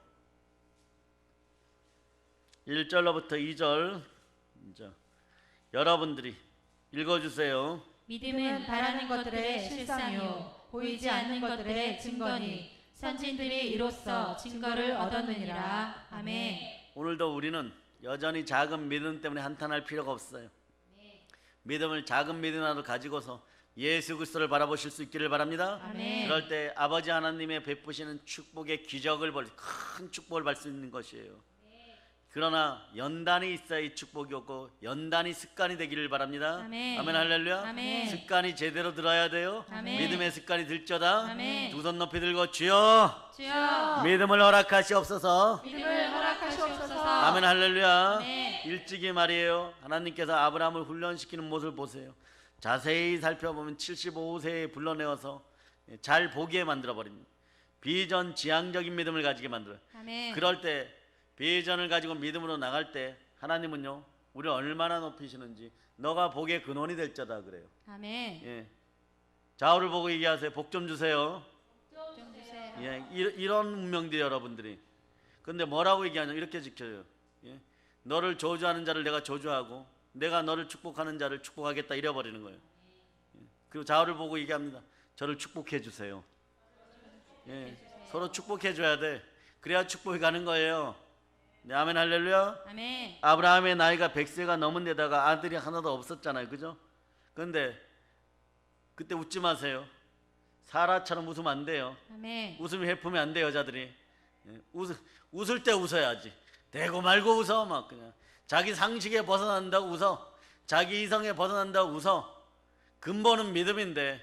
1절로부터 2절 여러분들이 읽어주세요. 믿음은 바라는 것들의 실상이요 보이지 않는 것들의 증거니 선진들이 이로써 증거를 얻었느니라. 아멘. 오늘도 우리는 여전히 작은 믿음 때문에 한탄할 필요가 없어요. 믿음을 작은 믿음이라도 가지고서 예수 그리스도를 바라보실 수 있기를 바랍니다. 아멘. 그럴 때 아버지 하나님의 베푸시는 축복의 기적을 큰 축복을 받을 수 있는 것이에요. 그러나 연단이 있어야 이 축복이 오고 연단이 습관이 되기를 바랍니다. 아멘. 아멘 할렐루야. 아멘. 습관이 제대로 들어야 돼요. 아멘. 믿음의 습관이 들쩌다. 아멘. 두 손 높이 들고 주여 주여 믿음을 허락하시옵소서. 믿음을 허락하시옵소서. 아멘 할렐루야. 아멘. 일찍이 말이에요. 하나님께서 아브라함을 훈련시키는 모습을 보세요. 자세히 살펴보면 75세에 불러내어서 잘 보기에 만들어 버립니다. 비전 지향적인 믿음을 가지게 만들어요. 아멘. 그럴 때 비전을 가지고 믿음으로 나갈 때 하나님은요 우리를 얼마나 높이시는지 너가 복의 근원이 될 자다 그래요. 아멘. 예. 좌우를 보고 얘기하세요. 복 좀 주세요. 좀 주세요. 예. 이런 운명들이 여러분들이. 근데 뭐라고 얘기하냐 이렇게 지켜요. 예. 너를 저주하는 자를 내가 저주하고 내가 너를 축복하는 자를 축복하겠다 이래버리는 거예요. 예. 그리고 좌우를 보고 얘기합니다. 저를 축복해 주세요. 예. 서로 축복해 줘야 돼. 그래야 축복이 가는 거예요. 네, 아멘 할렐루야. 아멘. 아브라함의 나이가 100세가 넘은 데다가 아들이 하나도 없었잖아요. 그죠? 근데 그때 웃지 마세요. 사라처럼 웃으면 안 돼요. 아멘. 웃음이 해프면 안 돼요. 여자들이. 예, 웃을 때 웃어야지. 대고 말고 웃어. 막 그냥 자기 상식에 벗어난다고 웃어. 자기 이성에 벗어난다고 웃어. 근본은 믿음인데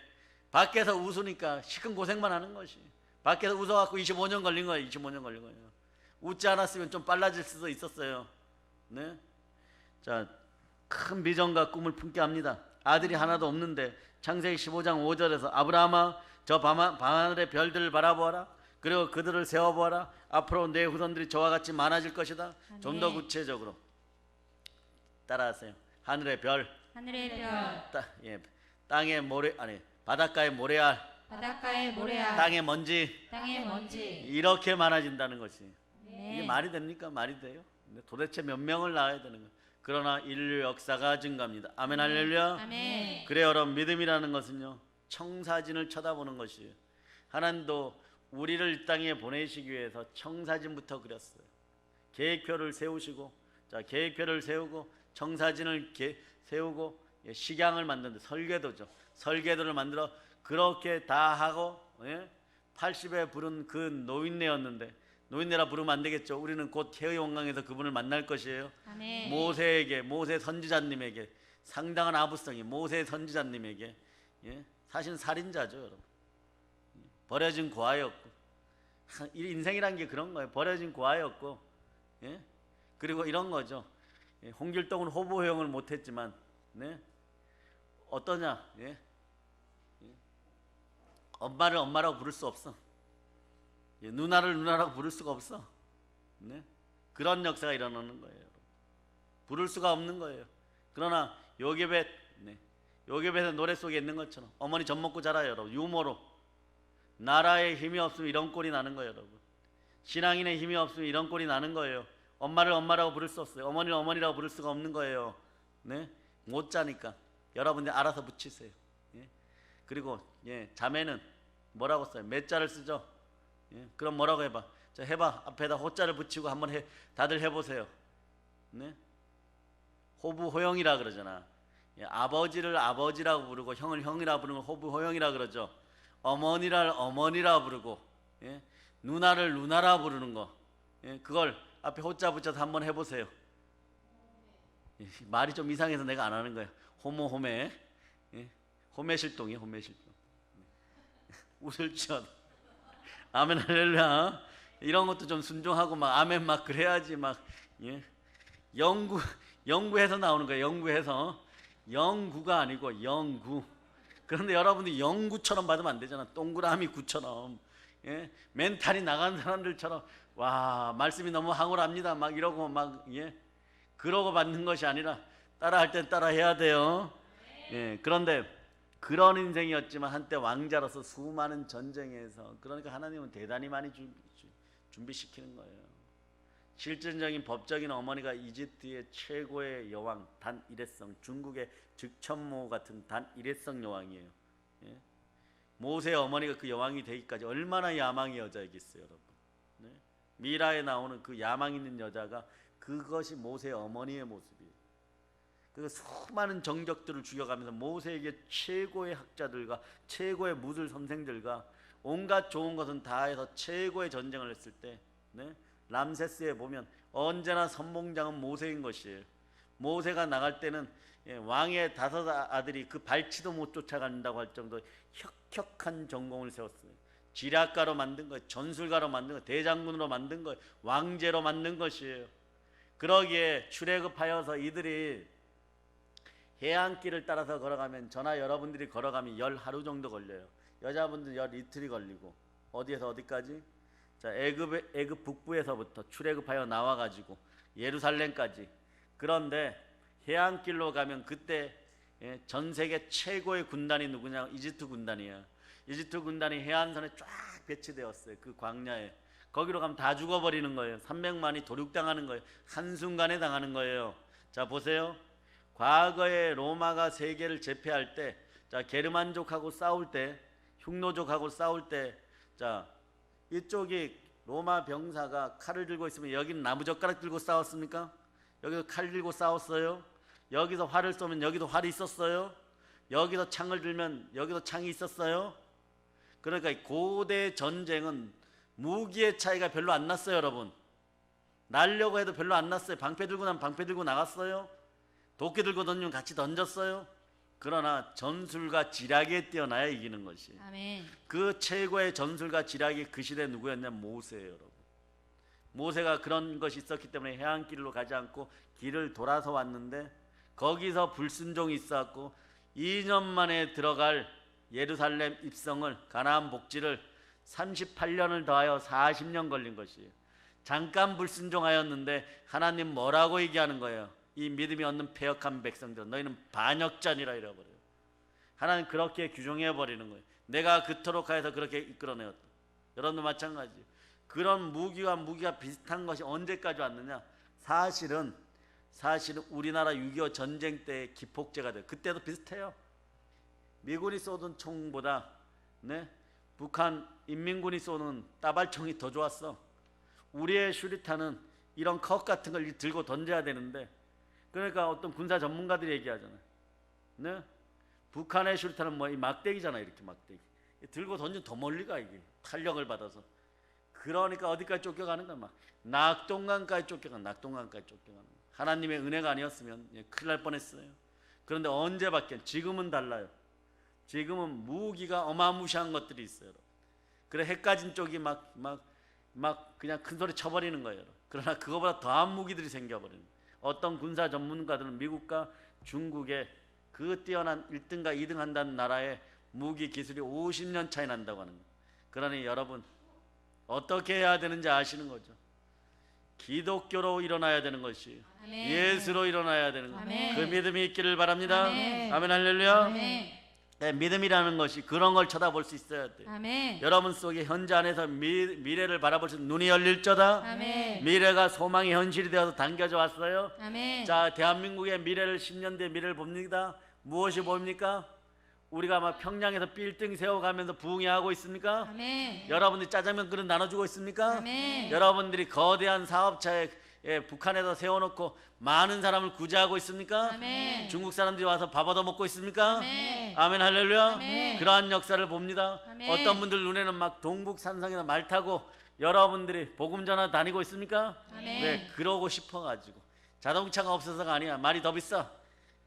밖에서 웃으니까 시큰 고생만 하는 것이. 밖에서 웃어갖고 25년 걸린 거예요. 25년 걸린 거예요. 웃지 않았으면 좀 빨라질 수도 있었어요. 네? 자, 큰 비전과 꿈을 품게 합니다. 아들이 하나도 없는데 창세기 15장 5절에서 아브라함아 저 밤하늘의 별들을 바라보아라. 그리고 그들을 세워보아라. 앞으로 내 후손들이 저와 같이 많아질 것이다. 좀 더 구체적으로 따라하세요. 하늘의 별, 하늘의 별, 땅의 모래 아니 바닷가의 모래알, 바닷가의 모래알, 땅의 먼지 땅의 먼지. 이렇게 많아진다는 것이 이게 네. 말이 됩니까? 말이 돼요? 근데 도대체 몇 명을 낳아야 되는 거예요? 그러나 인류 역사가 증가합니다. 아멘 할렐루야. 아멘. 그래요 여러분 믿음이라는 것은요 청사진을 쳐다보는 것이에요. 하나님도 우리를 이 땅에 보내시기 위해서 청사진부터 그렸어요. 계획표를 세우시고 자 계획표를 세우고 청사진을 세우고 식양을 만드는데 설계도죠. 설계도를 만들어 그렇게 다 하고 80에 부른 그 노인네였는데 노인네라 부르면 안 되겠죠. 우리는 곧 태의 원강에서 그분을 만날 것이에요. 아멘. 모세에게 모세 선지자님에게 상당한 아부성이 모세 선지자님에게 사실 살인자죠 여러분. 버려진 고아였고 인생이란 게 그런 거예요. 버려진 고아였고 그리고 이런 거죠. 홍길동은 호부 허용을 못했지만 어떠냐 엄마를 엄마라고 부를 수 없어. 누나를 누나라고 부를 수가 없어. 그런 역사가 일어나는 거예요. 부를 수가 없는 거예요. 그러나 요괴벳 요괴벳의 노래 속에 있는 것처럼 어머니 젖 먹고 자라요 여러분. 유머로 나라의 힘이 없으면 이런 꼴이 나는 거예요 여러분. 신앙인의 힘이 없으면 이런 꼴이 나는 거예요. 엄마를 엄마라고 부를 수 없어요. 어머니를 어머니라고 부를 수가 없는 거예요. 못 자니까 여러분들 알아서 붙이세요. 그리고 자매는 뭐라고 써요? 몇 자를 쓰죠? 그럼 뭐라고 해봐? 자 해봐. 앞에다 호자를 붙이고 한번 다들 해보세요. 호부 호영이라 그러잖아. 아버지를 아버지라고 부르고 형을 형이라 부르는 호부 호영이라 그러죠. 어머니를 어머니라 부르고 누나를 누나라 부르는 거 그걸 앞에 호자 붙여서 한번 해보세요. 말이 좀 이상해서 내가 안 하는 거예요. 호모 호매 호매실동이에요. 호매실동. 웃을 줄 아멘 할렐루야. 이런 것도 좀 순종하고 막 아멘 막 그래야지 막 영구해서 나오는 거예요. 영구해서 영구가 아니고 영구. 그런데 여러분들 영구처럼 받으면 안 되잖아. 동그라미 구처럼 멘탈이 나간 사람들처럼 와 말씀이 너무 황홀합니다 막 이러고 막 그러고 받는 것이 아니라 따라할 땐 따라해야 돼요. 그런데 그런 인생이었지만 한때 왕자로서 수많은 전쟁에서 그러니까 하나님은 대단히 많이 준비시키는 거예요. 실질적인 법적인 어머니가 이집트의 최고의 여왕 단 일회성 중국의 즉천모 같은 단 일회성 여왕이에요. 모세의 어머니가 그 여왕이 되기까지 얼마나 야망의 여자이겠어요 여러분. 미라에 나오는 그 야망 있는 여자가 그것이 모세의 어머니의 모습이에요. 그 수많은 정적들을 죽여가면서 모세에게 최고의 학자들과 최고의 무술 선생들과 온갖 좋은 것은 다 해서 최고의 전쟁을 했을 때 람세스에 보면 언제나 선봉장은 모세인 것이에요. 모세가 나갈 때는 왕의 5 아들이 그 발치도 못 쫓아간다고 할 정도로 혁혁한 전공을 세웠어요. 지략가로 만든 거, 전술가로 만든 거, 대장군으로 만든 거, 왕제로 만든 것이에요. 그러기에 출애굽하여서 이들이 해안길을 따라서 걸어가면 저나 여러분들이 걸어가면 10 하루 정도 걸려요. 여자분들 10 이틀이 걸리고 어디에서 어디까지? 자, 애굽 북부에서부터 출애굽하여 나와 가지고 예루살렘까지. 그런데 해안길로 가면 그때 전 세계 최고의 군단이 누구냐? 이집트 군단이야. 이집트 군단이 해안선에 쫙 배치되었어요. 그 광야에. 거기로 가면 다 죽어버리는 거예요. 300만이 도륙당하는 거예요. 한순간에 당하는 거예요. 자, 보세요. 과거에 로마가 세계를 제패할 때, 자, 게르만족하고 싸울 때, 흉노족하고 싸울 때, 자, 이쪽이 로마 병사가 칼을 들고 있으면 여기는 나무젓가락 들고 싸웠습니까? 여기서 칼 들고 싸웠어요? 여기서 활을 쏘면 여기도 활이 있었어요? 여기서 창을 들면 여기도 창이 있었어요? 그러니까 이 고대 전쟁은 무기의 차이가 별로 안 났어요, 여러분. 날려고 해도 별로 안 났어요. 방패 들고 나면 방패 들고 나갔어요. 도끼 들고 던지면 같이 던졌어요. 그러나 전술과 지략에 뛰어나야 이기는 것이. 아멘. 그 최고의 전술과 지략이 그 시대 누구였냐? 모세예요, 여러분. 모세가 그런 것이 있었기 때문에 해안길로 가지 않고 길을 돌아서 왔는데 거기서 불순종이 있었고 2년 만에 들어갈 예루살렘 입성을, 가나안 복지를 38년을 더하여 40년 걸린 것이에요. 잠깐 불순종하였는데 하나님 뭐라고 얘기하는 거예요? 이 믿음이 없는 패역한 백성들, 너희는 반역자니라 이래버려요. 하나님 그렇게 규정해 버리는 거예요. 내가 그토록 하여서 그렇게 이끌어내었다. 여러분도 마찬가지. 그런 무기가 비슷한 것이 언제까지 왔느냐? 사실은 우리나라 6.25 전쟁 때 기폭제가 돼요. 그때도 비슷해요. 미군이 쏘던 총보다 북한 인민군이 쏘는 따발총이 더 좋았어. 우리의 슈리탄은 이런 컵 같은 걸 들고 던져야 되는데, 그러니까 어떤 군사 전문가들이 얘기하잖아요. 네? 북한의 슈리탄은 뭐 이 막대기잖아요. 이렇게 막대기 들고 던지면 더 멀리 가, 이게 탄력을 받아서. 그러니까 어디까지 쫓겨가는 거야? 막 낙동강까지 쫓겨가는 거야. 하나님의 은혜가 아니었으면 큰일 날 뻔했어요. 그런데 언제 바뀌었냐? 지금은 달라요. 지금은 무기가 어마무시한 것들이 있어요. 그래 핵가진 쪽이 막 그냥 큰 소리 쳐버리는 거예요. 그러나 그거보다 더한 무기들이 생겨버리는 거예요. 어떤 군사 전문가들은 미국과 중국의 그 뛰어난 1등과 2등 한다는 나라의 무기 기술이 50년 차이 난다고 하는 거예요. 그러니 여러분 어떻게 해야 되는지 아시는 거죠? 기독교로 일어나야 되는 것이, 아멘. 예수로 일어나야 되는 것. 아멘. 그 믿음이 있기를 바랍니다. 아멘. 아멘 할렐루야. 아멘. 네, 믿음이라는 것이 그런 걸 쳐다볼 수 있어야 돼요. 아멘. 여러분 속에 현재 안에서 미래를 바라볼 수 있는 눈이 열릴저다. 아멘. 미래가 소망의 현실이 되어서 당겨져 왔어요. 아멘. 자, 대한민국의 미래를 10년 뒤의 미래를 봅니다. 무엇이 보입니까? 우리가 막 평양에서 빌딩 세워가면서 부흥회하고 있습니까? 아멘. 여러분들이 짜장면 그릇 나눠주고 있습니까? 아멘. 여러분들이 거대한 사업차에 북한에서 세워놓고 많은 사람을 구제하고 있습니까? 아멘. 중국 사람들이 와서 밥 얻어 먹고 있습니까? 아멘. 아멘 할렐루야. 아멘. 그러한 역사를 봅니다. 아멘. 어떤 분들 눈에는 막 동북산성에서 말 타고 여러분들이 복음 전화 다니고 있습니까? 아멘. 네, 그러고 싶어가지고 자동차가 없어서가 아니야. 말이 더 비싸.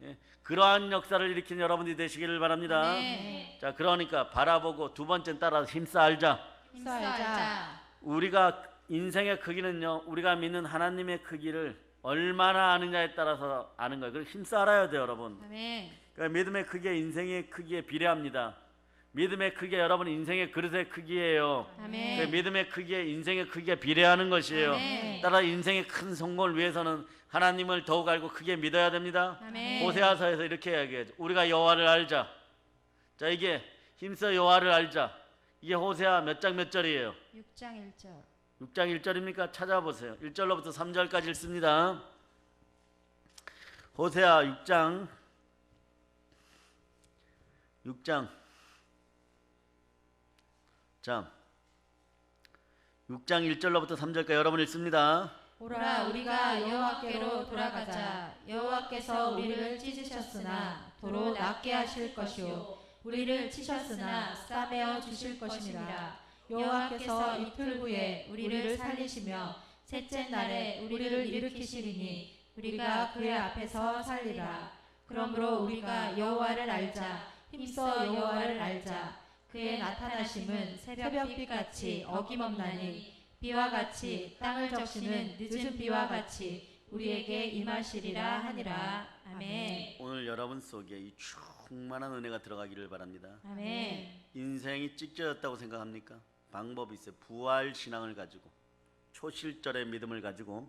예, 그러한 역사를 일으키는 여러분들이 되시기를 바랍니다. 아멘. 자, 그러니까 바라보고 두 번째 따라서 힘써 알자. 힘써 알자. 우리가 인생의 크기는요, 우리가 믿는 하나님의 크기를 얼마나 아느냐에 따라서 아는 거예요. 그래서 힘써 알아야 돼요, 여러분. 아멘. 그러니까 믿음의 크기가 인생의 크기에 비례합니다. 믿음의 크기가 여러분 인생의 그릇의 크기예요. 아멘. 그 믿음의 크기에 인생의 크기에 비례하는 것이에요. 아멘. 따라 인생의 큰 성공을 위해서는 하나님을 더욱 알고 크게 믿어야 됩니다. 아멘. 호세아서에서 이렇게 이야기하죠. 우리가 여호와를 알자. 자, 이게 힘써 여호와를 알자. 이게 호세아 몇 장 몇 절이에요? 6장 1절. 6장 1절입니까? 찾아보세요. 1절로부터 3절까지 읽습니다. 호세아 6장 자, 6장 1절로부터 3절까지 여러분 읽습니다. 오라 우리가 여호와께로 돌아가자. 여호와께서 우리를 찢으셨으나 도로 낫게 하실 것이요 우리를 치셨으나 싸매어 주실 것이니라. 여호와께서 이틀 후에 우리를 살리시며 셋째 날에 우리를 일으키시리니 우리가 그의 앞에서 살리라. 그러므로 우리가 여호와를 알자. 힘써 여호와를 알자. 그의 나타나심은 새벽빛같이 어김없나니 비와 같이 땅을 적시는 늦은 비와 같이 우리에게 임하시리라 하니라. 아멘. 오늘 여러분 속에 이 충만한 은혜가 들어가기를 바랍니다. 아멘. 인생이 찢어졌다고 생각합니까? 방법이 있어요. 부활 신앙을 가지고 초실절의 믿음을 가지고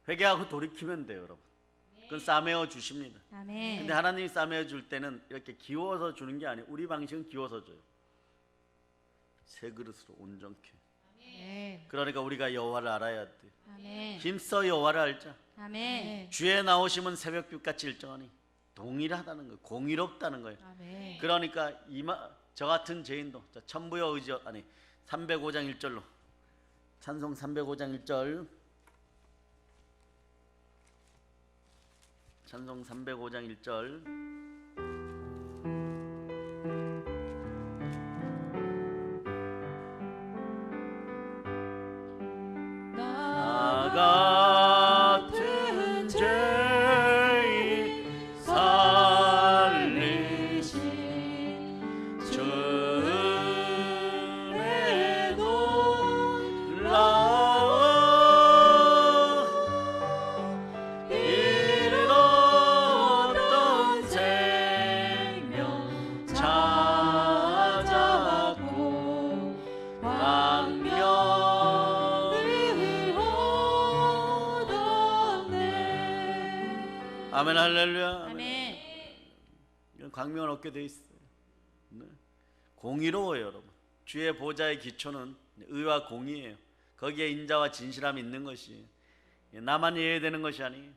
회개하고 돌이키면 돼요, 여러분. 그건 싸매어 주십니다. 아멘. 근데 하나님이 싸매어 줄 때는 이렇게 기워서 주는 게 아니에요. 우리 방식은 기워서 줘요. 새 그릇으로 온전케. 아멘. 그러니까 우리가 여호와를 알아야 돼. 아멘. 힘써 여호와를 알자. 아멘. 주에 나오시면 새벽빛같이 일정하니 동일하다는 거예요. 공의롭다는 거예요. 아멘. 그러니까 저 같은 죄인도 천부여 의지 아니 305장 1절로 찬송 305장 1절 찬송 305장 1절 나 같은 죄인 살리신 주의 놀라운 이른 어떤 생명 찾아왔고 광명을 얻었네. 아멘 할렐루야. 아멘. 이건 광명을 얻게 돼 있어요. 네. 공의로워요, 여러분. 주의 보좌의 기초는 의와 공의예요. 거기에 인자와 진실함이 있는 것이 나만 예외되는 것이 아니에요.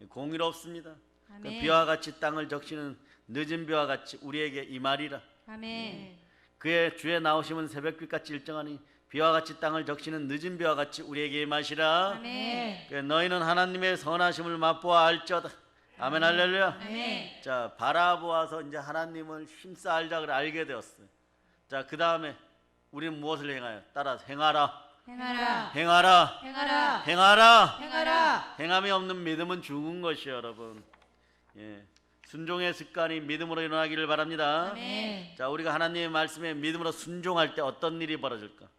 공의롭습니다. 그 아멘. 비와 같이 땅을 적시는 늦은 비와 같이 우리에게 임하리라. 아멘. 그의 주에 나오시면 새벽빛같이 일정하니 비와 같이 땅을 적시는 늦은 비와 같이 우리에게 임하시라. 아멘. 그 너희는 하나님의 선하심을 맛보아 알지어다. 아멘 할렐루야. 아멘. 자, 바라보아서 이제 하나님을 힘써 알자 그래 알게 되었어요. 자, 그 다음에 우리는 무엇을 행하여? 따라서 행하라. 행하라. 행하라. 행하라. 행하라. 행하라. 행함이 없는 믿음은 죽은 것이요, 여러분. 예. 순종의 습관이 믿음으로 일어나기를 바랍니다. 아멘. 자, 우리가 하나님의 말씀에 믿음으로 순종할 때 어떤 일이 벌어질까?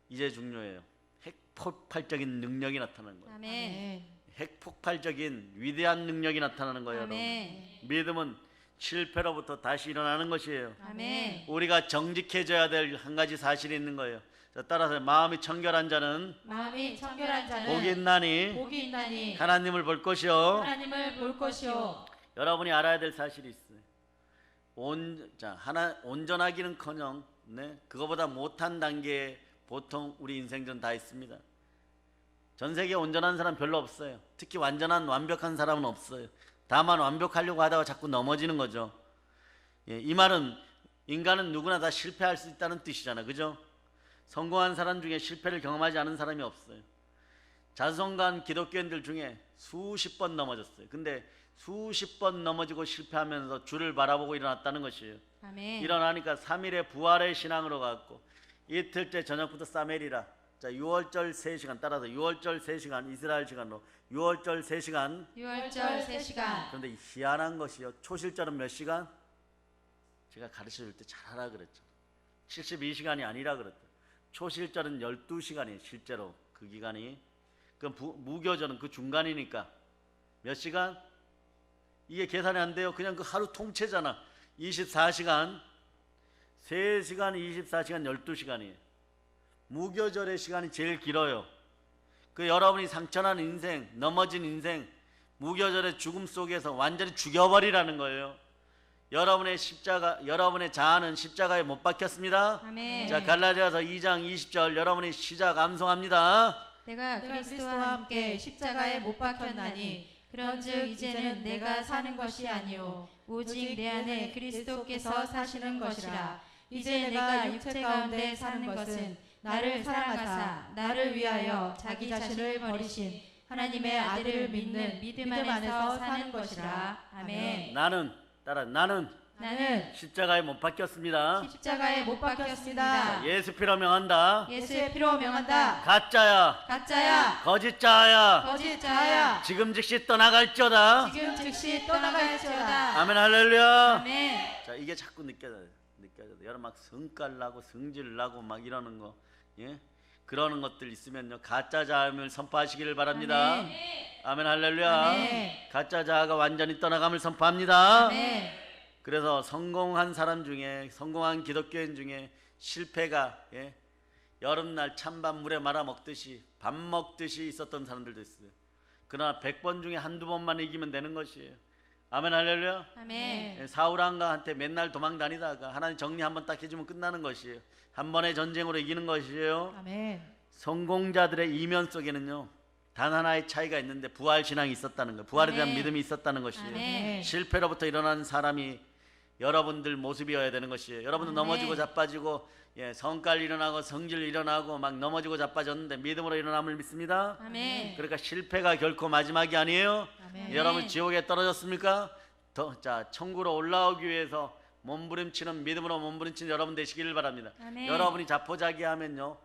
이제 중요해요. 핵폭발적인 능력이 나타나는 거예요. 아멘. 핵폭발적인 위대한 능력이 나타나는 거예요, 여러분. 아멘. 믿음은 실패로부터 다시 일어나는 것이에요. 아멘. 우리가 정직해져야 될 한 가지 사실이 있는 거예요. 자, 따라서 마음이 청결한 자는 마음이 청결한 자는 복이 있나니 복이 있나니 하나님을 볼 것이요. 하나님을 볼 것이요. 여러분이 알아야 될 사실이 있어요. 온전하기는커녕 그거보다 못한 단계에 보통 우리 인생전 다 있습니다. 전 세계에 온전한 사람 별로 없어요. 특히 완벽한 사람은 없어요. 다만 완벽하려고 하다가 자꾸 넘어지는 거죠. 예, 이 말은 인간은 누구나 다 실패할 수 있다는 뜻이잖아, 그죠? 성공한 사람 중에 실패를 경험하지 않은 사람이 없어요. 자성간 기독교인들 중에 수십 번 넘어졌어요. 근데 수십 번 넘어지고 실패하면서 주를 바라보고 일어났다는 것이에요. 아멘. 일어나니까 3일의 부활의 신앙으로 갔고 이틀째 저녁부터 싸매리라. 자, 6월절 3시간 따라서 6월절 3시간 이스라엘 시간으로 6월절 3시간. 6월절 3시간. 그런데 희한한 것이요. 초실절은 몇 시간? 제가 가르쳐 줄 때 잘하라 그랬죠. 72시간이 아니라 그랬죠. 초실절은 12시간이에요. 실제로 그 기간이. 그럼 무교절은 그 중간이니까 몇 시간? 이게 계산이 안 돼요. 그냥 그 하루 통째잖아. 24시간 3시간 24시간 12시간이에요. 무교절의 시간이 제일 길어요. 그 여러분이 상처난 인생, 넘어진 인생, 무교절의 죽음 속에서 완전히 죽여버리라는 거예요. 여러분의 자아는 십자가에 못 박혔습니다. 아멘. 자, 갈라디아서 2장 20절 여러분이 시작 암송합니다. 내가 내가 그리스도와 함께 십자가에 못 박혔나니 그런즉 이제는 내가 사는 것이 아니요 오직 내 안에 그리스도께서 사시는 것이라. 이제 내가 육체 가운데 사는 것은 나를 사랑하사 나를 위하여 자기 자신을 버리신 하나님의 아들을 믿는 믿음 안에서 사는 것이라. 아멘. 나는 나는 십자가에 못 박혔습니다. 십자가에 못 박혔습니다. 예수 피로 명한다. 예수의 피로 명한다. 가짜야, 가짜야, 거짓자야, 거짓자야, 지금 즉시 떠나갈지어다. 지금 즉시 떠나갈지어다. 아멘 할렐루야. 아멘. 자, 이게 자꾸 느껴져요. 여러분 막 성깔 나고 성질 나고 막 이러는 거, 예? 그러는 것들 있으면요 가짜 자음을 선포하시기를 바랍니다. 아멘. 아멘 할렐루야. 아멘. 가짜 자아가 완전히 떠나감을 선포합니다. 아멘. 그래서 성공한 사람 중에 성공한 기독교인 중에 실패가 여름날 찬밥 물에 말아 먹듯이 밥 먹듯이 있었던 사람들도 있어요. 그러나 100번 중에 한두 번만 이기면 되는 것이에요. 아멘 할렐루야. 아멘. 사울 왕가한테 맨날 도망 다니다가 하나님 정리 한번 딱 해주면 끝나는 것이에요. 한 번의 전쟁으로 이기는 것이에요. 아멘. 성공자들의 이면 속에는요 단 하나의 차이가 있는데 부활신앙이 있었다는 거예요. 부활에 대한 아멘. 믿음이 있었다는 것이에요. 아멘. 실패로부터 일어난 사람이 여러분들 모습이어야 되는 것이에요. 여러분은 아멘. 넘어지고 자빠지고 성깔 일어나고 성질 일어나고 막 넘어지고 자빠졌는데 믿음으로 일어남을 믿습니다. 아멘. 그러니까 실패가 결코 마지막이 아니에요. 아멘. 여러분 지옥에 떨어졌습니까? 천국으로 올라오기 위해서 몸부림치는 믿음으로 몸부림치는 여러분 되시기를 바랍니다. 아멘. 여러분이 자포자기하면요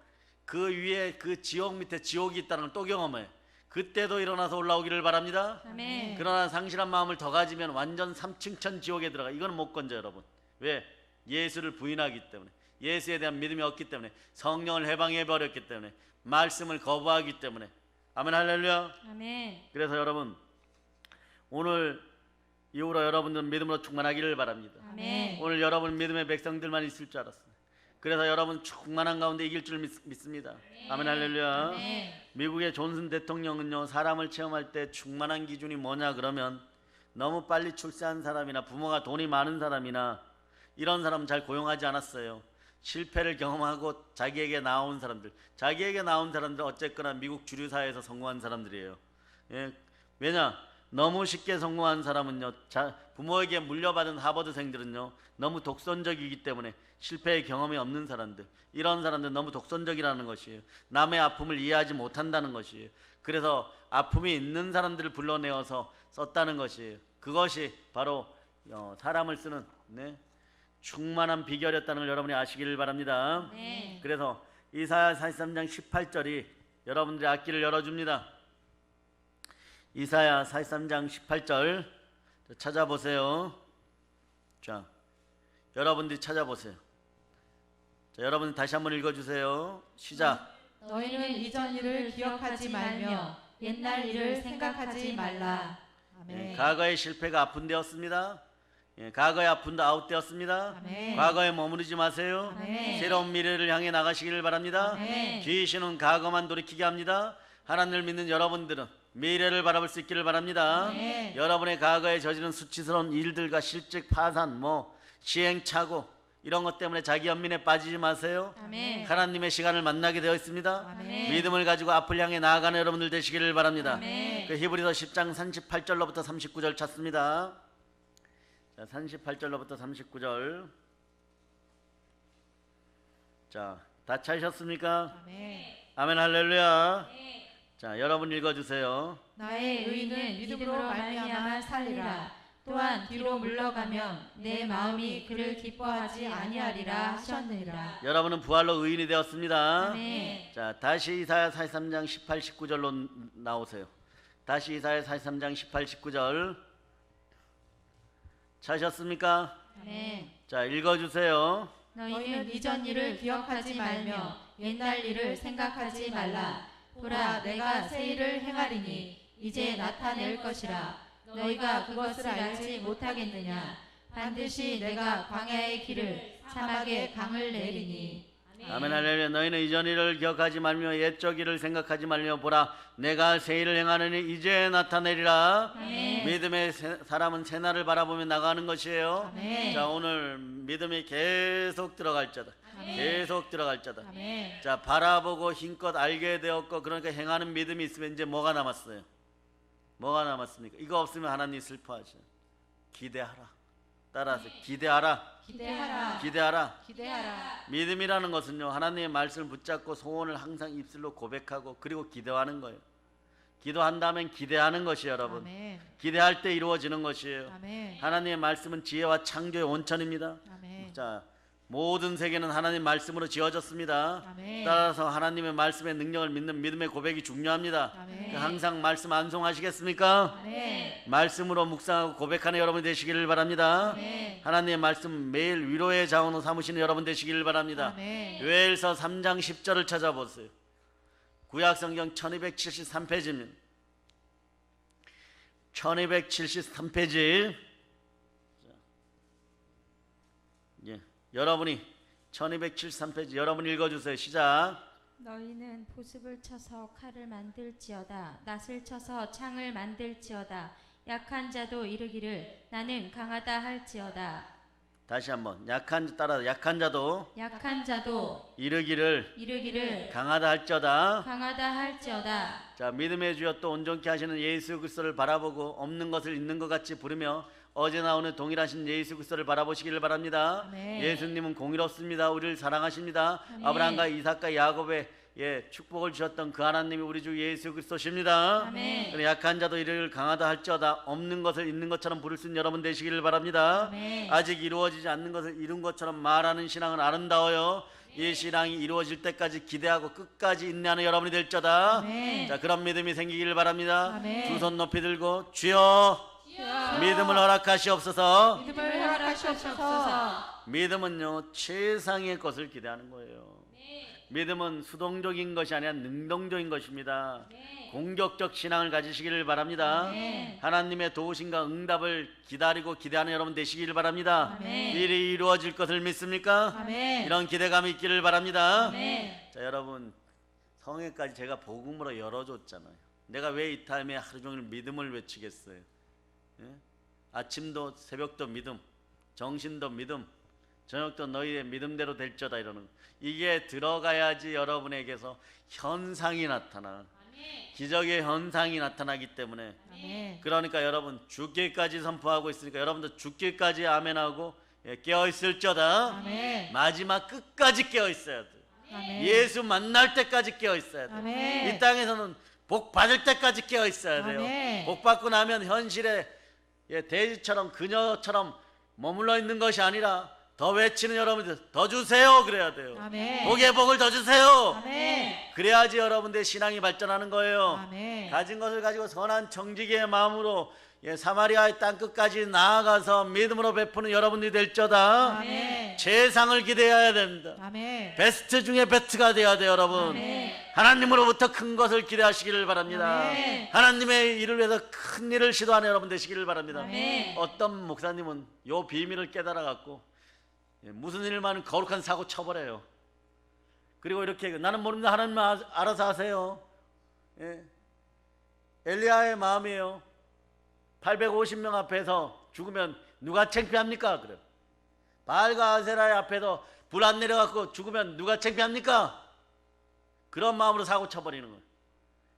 그 위에 그 지옥 밑에 지옥이 있다는 걸 또 경험해요. 그때도 일어나서 올라오기를 바랍니다. 아멘. 그러나 상실한 마음을 더 가지면 완전 삼층천 지옥에 들어가. 이건 못 건져 여러분. 왜? 예수를 부인하기 때문에, 예수에 대한 믿음이 없기 때문에, 성령을 해방해 버렸기 때문에, 말씀을 거부하기 때문에. 아멘 할렐루야. 아멘. 그래서 여러분 오늘 이후로 여러분들은 믿음으로 충만하기를 바랍니다. 아멘. 오늘 여러분 믿음의 백성들만 있을 줄 알았어요. 그래서 여러분 충만한 가운데 이길 줄 믿습니다. 아멘 할렐루야. 아멘. 미국의 존슨 대통령은요 사람을 체험할 때 충만한 기준이 뭐냐 그러면 너무 빨리 출세한 사람이나 부모가 돈이 많은 사람이나 이런 사람은 잘 고용하지 않았어요. 실패를 경험하고 자기에게 나온 사람들 어쨌거나 미국 주류 사회에서 성공한 사람들이에요. 왜냐? 너무 쉽게 성공한 사람은요 부모에게 물려받은 하버드생들은요 너무 독선적이기 때문에 실패의 경험이 없는 사람들, 이런 사람들 너무 독선적이라는 것이에요. 남의 아픔을 이해하지 못한다는 것이에요. 그래서 아픔이 있는 사람들을 불러내어서 썼다는 것이에요. 그것이 바로 사람을 쓰는 충만한 비결이었다는 걸 여러분이 아시기를 바랍니다. 네. 그래서 이사야 43장 18절이 여러분들의 앞길을 열어줍니다. 이사야 43장 18절 찾아보세요. 자, 여러분들이 찾아보세요. 자, 여러분 다시 한번 읽어주세요. 시작. 너희는 이전 일을 기억하지 말며 옛날 일을 생각하지 말라. 아멘. 과거의 실패가 아픈 데였습니다. 과거의 아픔도 아웃되었습니다. 아멘. 과거에 머무르지 마세요. 아멘. 새로운 미래를 향해 나가시기를 바랍니다. 아멘. 귀신은 과거만 돌이키게 합니다. 하나님을 믿는 여러분들은 미래를 바라볼 수 있기를 바랍니다. 아멘. 여러분의 과거에 저지른 수치스러운 일들과 실직, 파산, 시행착오 이런 것 때문에 자기 연민에 빠지지 마세요. 아멘. 하나님의 시간을 만나게 되어 있습니다. 아멘. 믿음을 가지고 앞을 향해 나아가는 여러분들 되시기를 바랍니다. 아멘. 그 히브리서 10장 38절로부터 39절 찾습니다. 자, 38절로부터 39절. 자, 다 찾으셨습니까? 아멘. 아멘 할렐루야. 자, 여러분 읽어주세요. 나의 의인은 믿음으로 말미암아 살리라. 또한 뒤로 물러가면 내 마음이 그를 기뻐하지 아니하리라 하셨느니라. 여러분은 부활로 의인이 되었습니다. 아멘. 자, 다시 이사야 43장 18, 19절로 나오세요. 다시 이사야 43장 18, 19절 찾으셨습니까? 아멘. 자, 읽어주세요. 너희는 이전 일을 기억하지 말며 옛날 일을 생각하지 말라. 보라, 내가 새 일을 행하리니 이제 나타낼 것이라. 너희가 그것을 알지 못하겠느냐? 반드시 내가 광야의 길을 사막의 강을 내리니. 아멘 할렐루야. 너희는 이전 일을 기억하지 말며 옛적 일을 생각하지 말며 보라 내가 새 일을 행하느니 이제 나타내리라. 아멘. 믿음의 사람은 새날을 바라보며 나가는 것이에요. 아멘. 자, 오늘 믿음이 계속 들어갈 자다. 아멘. 계속 들어갈 자다. 아멘. 자, 바라보고 힘껏 알게 되었고 그러니까 행하는 믿음이 있으면 이제 뭐가 남았어요? 뭐가 남았습니까? 이거 없으면 하나님 슬퍼하죠. 기대하라. 따라서 기대하라. 기대하라. 기대하라. 기대하라. 믿음이라는 것은요 하나님의 말씀을 붙잡고 소원을 항상 입술로 고백하고 그리고 기도하는 거예요. 기도한다면 기대하는 것이에요. 여러분, 아멘. 기대할 때 이루어지는 것이에요. 아멘. 하나님의 말씀은 지혜와 창조의 원천입니다. 아멘. 자, 모든 세계는 하나님 말씀으로 지어졌습니다. 아멘. 따라서 하나님의 말씀의 능력을 믿는 믿음의 고백이 중요합니다. 아멘. 항상 말씀 암송하시겠습니까? 아멘. 말씀으로 묵상하고 고백하는 여러분 되시기를 바랍니다. 아멘. 하나님의 말씀 매일 위로의 자원으로 삼으시는 여러분 되시기를 바랍니다. 아멘. 요엘서 3장 10절을 찾아보세요. 구약성경 1273페이지입니다. 1273페이지. 여러분이 1273페이지 여러분 읽어주세요. 시작. 너희는 보습을 쳐서 칼을 만들지어다 낫을 쳐서 창을 만들지어다 약한 자도 이르기를 나는 강하다 할지어다 다시 한번 따라 약한 자도 이르기를 강하다 할지어다. 강하다 할지어다 자, 믿음의 주여 또 온전케 하시는 예수 그리스도를 바라보고 없는 것을 있는 것 같이 부르며 어제 나오는 동일하신 예수 그리스도를 바라보시기를 바랍니다. 아멘. 예수님은 공의롭습니다. 우리를 사랑하십니다. 아멘. 아브라함과 이삭과 야곱의 축복을 주셨던 그 하나님이 우리 주 예수 그리스도십니다. 아멘. 그래, 약한 자도 이를 강하다 할지어다. 없는 것을 있는 것처럼 부를 수 있는 여러분 되시기를 바랍니다. 아멘. 아직 이루어지지 않는 것을 이룬 것처럼 말하는 신앙은 아름다워요. 이 신앙이 이루어질 때까지 기대하고 끝까지 인내하는 여러분이 될지어다. 아멘. 자, 그런 믿음이 생기기를 바랍니다. 아멘. 두 손 높이 들고 주여 믿음을 허락하시옵소서. 믿음을 허락하시옵소서. 믿음은요 최상의 것을 기대하는 거예요. 믿음은 수동적인 것이 아니라 능동적인 것입니다. 공격적 신앙을 가지시기를 바랍니다. 아멘. 하나님의 도우심과 응답을 기다리고 기대하는 여러분 되시기를 바랍니다. 아멘. 일이 이루어질 것을 믿습니까? 아멘. 이런 기대감이 있기를 바랍니다. 아멘. 자, 여러분 성회까지 제가 복음으로 열어줬잖아요. 내가 왜 이 타임에 하루 종일 믿음을 외치겠어요? 예? 아침도 새벽도 믿음, 정신도 믿음, 저녁도 너희의 믿음대로 될지어다 이러는 거. 이게 들어가야지 여러분에게서 현상이 나타나. 기적의 현상이 나타나기 때문에. 아멘. 그러니까 여러분 죽기까지 선포하고 있으니까 여러분도 죽기까지 아멘하고 깨어 있을지어다. 아멘. 마지막 끝까지 깨어 있어야 돼. 아멘. 예수 만날 때까지 깨어 있어야 돼. 아멘. 이 땅에서는 복 받을 때까지 깨어 있어야 돼요. 아멘. 복 받고 나면 현실에 돼지처럼 그녀처럼 머물러 있는 것이 아니라 더 외치는 여러분들 더 주세요 그래야 돼요. 아멘. 복의 복을 더 주세요. 아멘. 그래야지 여러분들의 신앙이 발전하는 거예요. 아멘. 가진 것을 가지고 선한 정직의 마음으로 사마리아의 땅 끝까지 나아가서 믿음으로 베푸는 여러분들이 될지어다. 아멘. 최상을 기대해야 됩니다. 아멘. 베스트 중에 베스트가 돼야 돼요 여러분. 아멘. 하나님으로부터 큰 것을 기대하시기를 바랍니다. 아멘. 하나님의 일을 위해서 큰 일을 시도하는 여러분 되시기를 바랍니다. 아멘. 어떤 목사님은 요 비밀을 깨달아 갖고 무슨 일만 거룩한 사고 쳐버려요. 그리고 이렇게 나는 모릅니다. 하나님 알아서 하세요. 엘리야의 마음이에요. 850명 앞에서 죽으면 누가 창피합니까? 그래. 바알과 아세라의 앞에서 불 안 내려갖고 죽으면 누가 창피합니까? 그런 마음으로 사고 쳐버리는 거예요.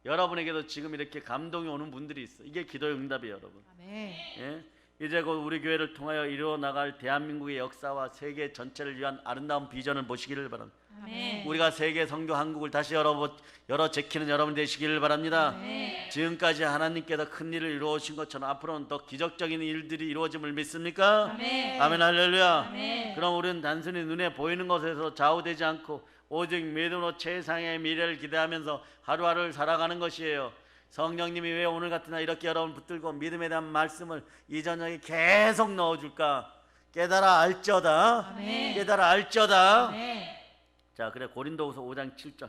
여러분에게도 지금 이렇게 감동이 오는 분들이 있어. 이게 기도의 응답이에요, 여러분. 아멘. 예? 이제 곧 우리 교회를 통하여 이루어 나갈 대한민국의 역사와 세계 전체를 위한 아름다운 비전을 보시기를 바랍니다. 아멘. 우리가 세계 선교 한국을 다시 열어 제키는 여러분 되시기를 바랍니다. 아멘. 지금까지 하나님께서 큰 일을 이루어오신 것처럼 앞으로는 더 기적적인 일들이 이루어짐을 믿습니까? 아멘. 아멘 할렐루야. 아멘. 그럼 우리는 단순히 눈에 보이는 것에서 좌우되지 않고 오직 믿음으로 최상의 미래를 기대하면서 하루하루를 살아가는 것이에요. 성령님이 왜 오늘 같은 날 이렇게 여러분 붙들고 믿음에 대한 말씀을 이 저녁에 계속 넣어줄까? 깨달아 알지어다. 아멘. 깨달아 알지어다. 아멘. 자, 그래 고린도후서 5장 7절.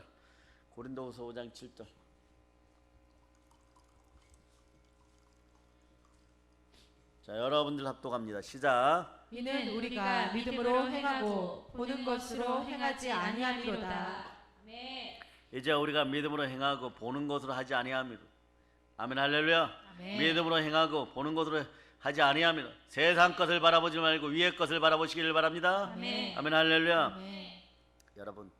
고린도후서 5장 7절. 자, 여러분들 합독합니다. 시작. 이는 우리가 믿음으로 행하고 보는 것으로 행하지 아니함이로다. 이제 우리가 믿음으로 행하고 보는 것으로 하지 아니함이로. 아멘 할렐루야. 아멘. 믿음으로 행하고 보는 것으로 하지 아니함이로. 세상 것을 바라보지 말고 위의 것을 바라보시기를 바랍니다. 아멘. 아멘 할렐루야. 아멘. 여러분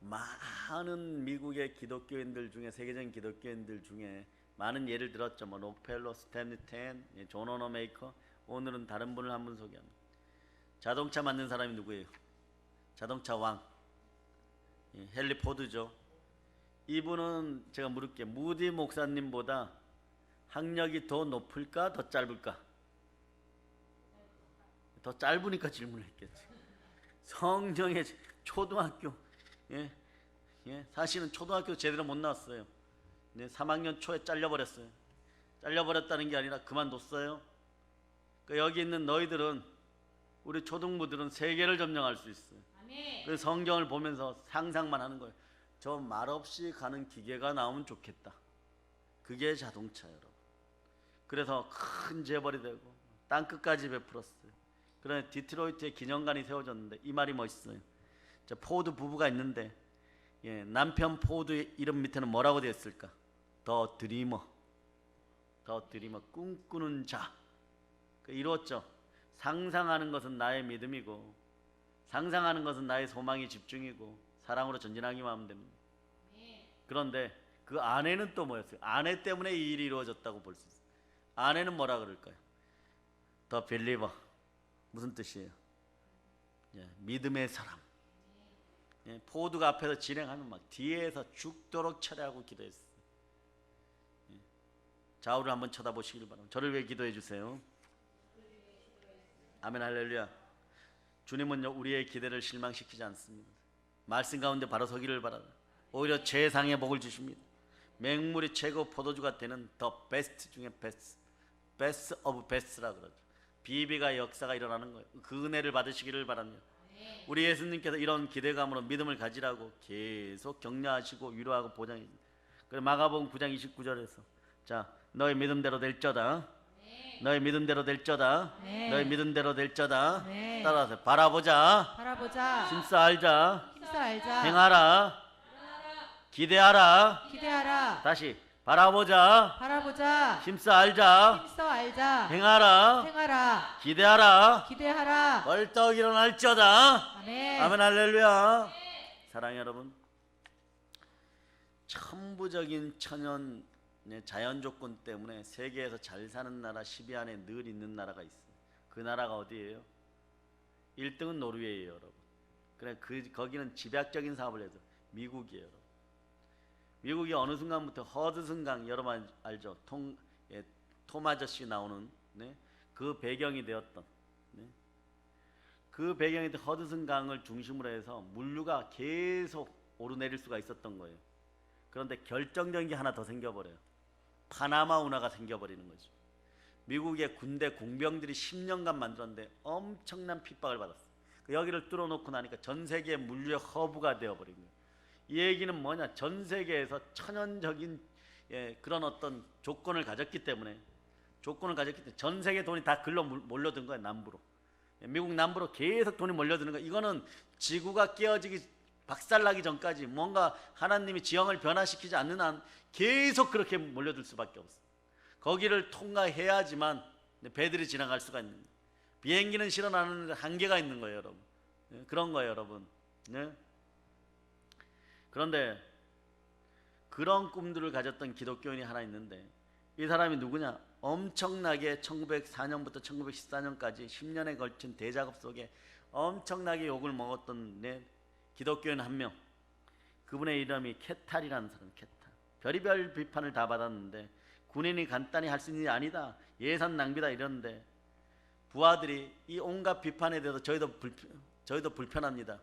많은 미국의 기독교인들 중에 세계적인 기독교인들 중에 많은 예를 들었죠. 뭐 록펠러, 스탠리 텐, 존 오너 메이커. 오늘은 다른 분을 한 분 소개합니다. 자동차 만든 사람이 누구예요? 자동차 왕 헨리 포드죠. 이분은 제가 물을게 무디 목사님보다 학력이 더 높을까 더 짧을까? 더 짧으니까 질문했겠지. 성령의 초등학교 사실은 초등학교 제대로 못 나왔어요. 3학년 초에 잘려버렸어요. 잘려버렸다는 게 아니라 그만뒀어요. 그러니까 여기 있는 너희들은 우리 초등부들은 세계를 점령할 수 있어요. 그래서 성경을 보면서 상상만 하는 거예요. 저 말없이 가는 기계가 나오면 좋겠다. 그게 자동차 여러분. 그래서 큰 재벌이 되고 땅끝까지 베풀었어요. 그러나 디트로이트에 기념관이 세워졌는데 이 말이 멋있어요. 저 포드 부부가 있는데 남편 포드 이름 밑에는 뭐라고 되어 있을까? 더 드리머, 꿈꾸는 자. 이루었죠. 상상하는 것은 나의 믿음이고, 상상하는 것은 나의 소망이 집중이고, 사랑으로 전진하기만 하면 됩니다. 그런데 그 아내는 또 뭐였어요? 아내 때문에 이 일이 이루어졌다고 볼 수 있어요. 아내는 뭐라 그럴까요? 더 빌리버. 무슨 뜻이에요? 믿음의 사람. 포드가 앞에서 진행하면 막 뒤에서 죽도록 철회하고 기도했어요. 좌우를 한번 쳐다보시길 바랍니다. 저를 위해 기도해 주세요. 아멘 할렐루야. 주님은요 우리의 기대를 실망시키지 않습니다. 말씀 가운데 바로 서기를 바라다 오히려 최상의 복을 주십니다. 맹물이 최고 포도주가 되는 더 베스트 중에 베스트 오브 베스트라 그러죠. 비비가 역사가 일어나는 거예요. 그 은혜를 받으시기를 바랍니다. 우리 예수님께서 이런 기대감으로 믿음을 가지라고 계속 격려하시고 위로하고 보장해줍니다. 그래서 마가복음 9장 29절에서 자 너의 믿음대로 될저다. 너의 믿음대로 될저다. 너의 믿음대로 될저다. 따라서 바라보자. 힘써 알자. 행하라. 기대하라. 다시 바라보자. 힘써 알자. 행하라. 기대하라. 벌떡 일어날저다. 아멘 할렐루야. 사랑하는 여러분, 천부적인 천연 자연 조건 때문에 세계에서 잘 사는 나라 10위 안에 늘 있는 나라가 있어요. 그 나라가 어디예요? 1등은 노르웨이예요, 여러분. 그래 거기는 집약적인 사업을 해서 미국이에요. 여러분. 미국이 어느 순간부터 허드슨 강 여러분 알죠? 톰 아저씨 나오는 그 배경이 되었던 그 배경이 허드슨 강을 중심으로 해서 물류가 계속 오르내릴 수가 있었던 거예요. 그런데 결정적인 게 하나 더 생겨버려요. 파나마 운하가 생겨버리는 거죠. 미국의 군대 공병들이 10년간 만들었는데 엄청난 핍박을 받았어요. 여기를 뚫어놓고 나니까 전 세계 물류의 허브가 되어버린 거예요. 이 얘기는 뭐냐? 전 세계에서 천연적인 그런 어떤 조건을 가졌기 때문에 전 세계 돈이 다 글로 몰려든 거예요. 남부로. 미국 남부로 계속 돈이 몰려드는 거예요. 이거는 지구가 깨어지기 박살나기 전까지 뭔가 하나님이 지형을 변화시키지 않는 한 계속 그렇게 몰려들 수밖에 없어요. 거기를 통과해야지만 배들이 지나갈 수가 있는 거예요. 비행기는 실어 나르는 한계가 있는 거예요, 여러분. 그런 거예요, 여러분. 그런데 그런 꿈들을 가졌던 기독교인이 하나 있는데 이 사람이 누구냐? 엄청나게 1904년부터 1914년까지 10년에 걸친 대작업 속에 엄청나게 욕을 먹었던 기독교인 한 명. 그분의 이름이 케탈이라는 사람. 케탈. 별의별 비판을 다 받았는데 군인이 간단히 할 수 있는 일이 아니다. 예산 낭비다 이러는데 부하들이 이 온갖 비판에 대해서 저희도 불편합니다.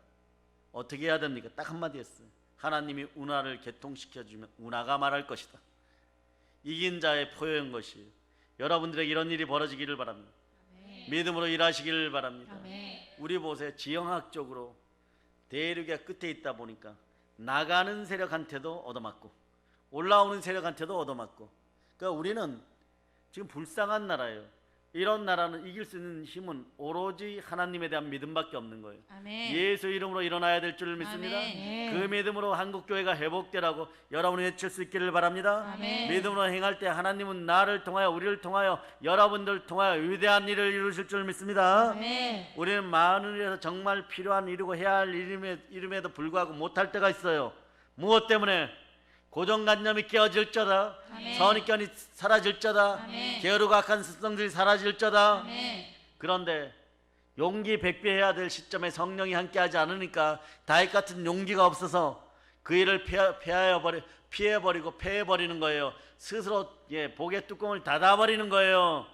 어떻게 해야 됩니까? 딱 한마디 했어요. 하나님이 운하를 개통시켜주면 운하가 말할 것이다. 이긴 자의 포효인 것이 여러분들에게 이런 일이 벌어지기를 바랍니다. 아멘. 믿음으로 일하시기를 바랍니다. 아멘. 우리 보세요. 지형학적으로 대륙의 끝에 있다 보니까 나가는 세력한테도 얻어맞고 올라오는 세력한테도 얻어맞고, 그러니까 우리는 지금 불쌍한 나라예요. 이런 나라는 이길 수 있는 힘은 오로지 하나님에 대한 믿음밖에 없는 거예요. 아멘. 예수 이름으로 일어나야 될 줄 믿습니다. 아멘. 그 믿음으로 한국교회가 회복되라고 여러분이 외칠 수 있기를 바랍니다. 아멘. 믿음으로 행할 때 하나님은 나를 통하여 우리를 통하여 여러분들 통하여 위대한 일을 이루실 줄 믿습니다. 아멘. 우리는 많은 일에서 정말 필요한 일이고 해야 할 일임에도 불구하고 못할 때가 있어요. 무엇 때문에? 고정관념이 깨어질저다. 선입견이 사라질저다. 게으르고 악한 습성들이 사라질저다. 그런데 용기 백배해야 될 시점에 성령이 함께하지 않으니까 다윗 같은 용기가 없어서 그 일을 피해버리고 패해버리는 거예요. 스스로 복의 뚜껑을 닫아버리는 거예요.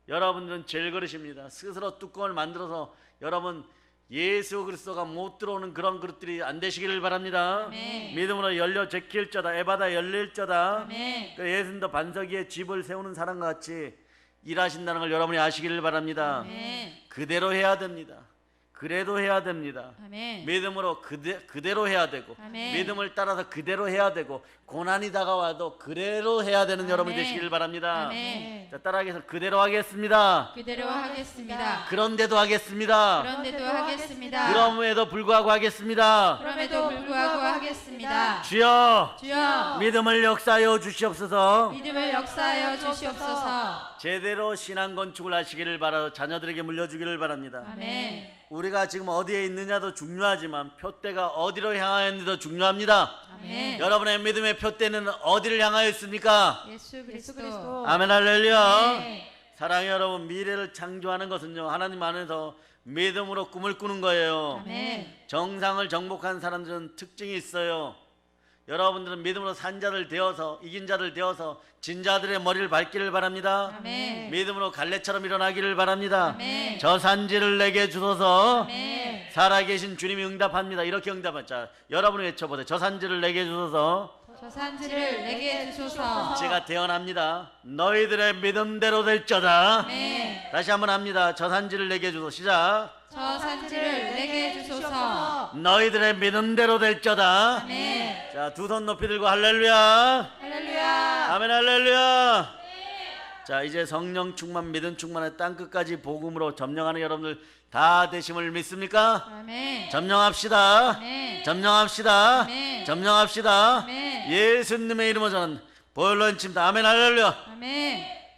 여러분들은 제일 그릇입니다. 스스로 뚜껑을 만들어서 여러분 예수 그리스도가 못 들어오는 그런 그릇들이 안 되시기를 바랍니다. 아멘. 믿음으로 열려 제킬저다. 에바다 열릴저다. 그 예수님도 반석 위에 집을 세우는 사람과 같이 일하신다는 걸 여러분이 아시기를 바랍니다. 아멘. 그대로 해야 됩니다. 그래도 해야 됩니다. 아멘. 믿음으로 그대로 해야 되고 아멘. 믿음을 따라서 그대로 해야 되고 고난이 다가와도 그대로 해야 되는 여러분이 아멘. 되시길 바랍니다. 아멘. 자, 따라하겠습니다. 그대로 하겠습니다. 그대로 하겠습니다. 그런데도 하겠습니다. 그런데도 하겠습니다. 그럼에도 불구하고 하겠습니다. 그럼에도 불구하고 하겠습니다. 주여 주여 믿음을 역사하여 주시옵소서. 믿음을 역사하여 주시옵소서. 제대로 신앙 건축을 하시기를 바라 자녀들에게 물려주기를 바랍니다. 아멘. 우리가 지금 어디에 있느냐도 중요하지만 표대가 어디로 향하였는지도 중요합니다. 아멘. 여러분의 믿음의 표대는 어디를 향하여 있습니까? 예수 예수 그리스도. 그리스도. 아멘 할렐루야. 네. 사랑의 여러분, 미래를 창조하는 것은요 하나님 안에서 믿음으로 꿈을 꾸는 거예요. 아멘. 정상을 정복한 사람들은 특징이 있어요. 여러분들은 믿음으로 산 자들 되어서 이긴 자들 되어서 진 자들의 머리를 밟기를 바랍니다. 아멘. 믿음으로 갈래처럼 일어나기를 바랍니다. 아멘. 저 산지를 내게 주소서. 아멘. 살아계신 주님이 응답합니다. 이렇게 응답하자. 여러분이 외쳐보세요. 저 산지를 내게 주소서. 저 산지를 내게 주소서. 제가 대언합니다. 너희들의 믿음대로 될저다. 아멘. 다시 한번 합니다. 저 산지를 내게 주소서. 시작. 저 산지를 내게 주소서. 너희들의 믿음대로 될저다. 아멘. 자, 두 손 높이 들고 할렐루야. 할렐루야. 아멘 할렐루야. 자, 이제 성령 충만 믿음 충만의 땅끝까지 복음으로 점령하는 여러분들 다 되심을 믿습니까? 아멘. 점령합시다. 아멘. 점령합시다. 아멘. 점령합시다. 아멘. 예수님의 이름으로 저는 보혈로 인칩니다. 아멘 할렐루야. 아멘.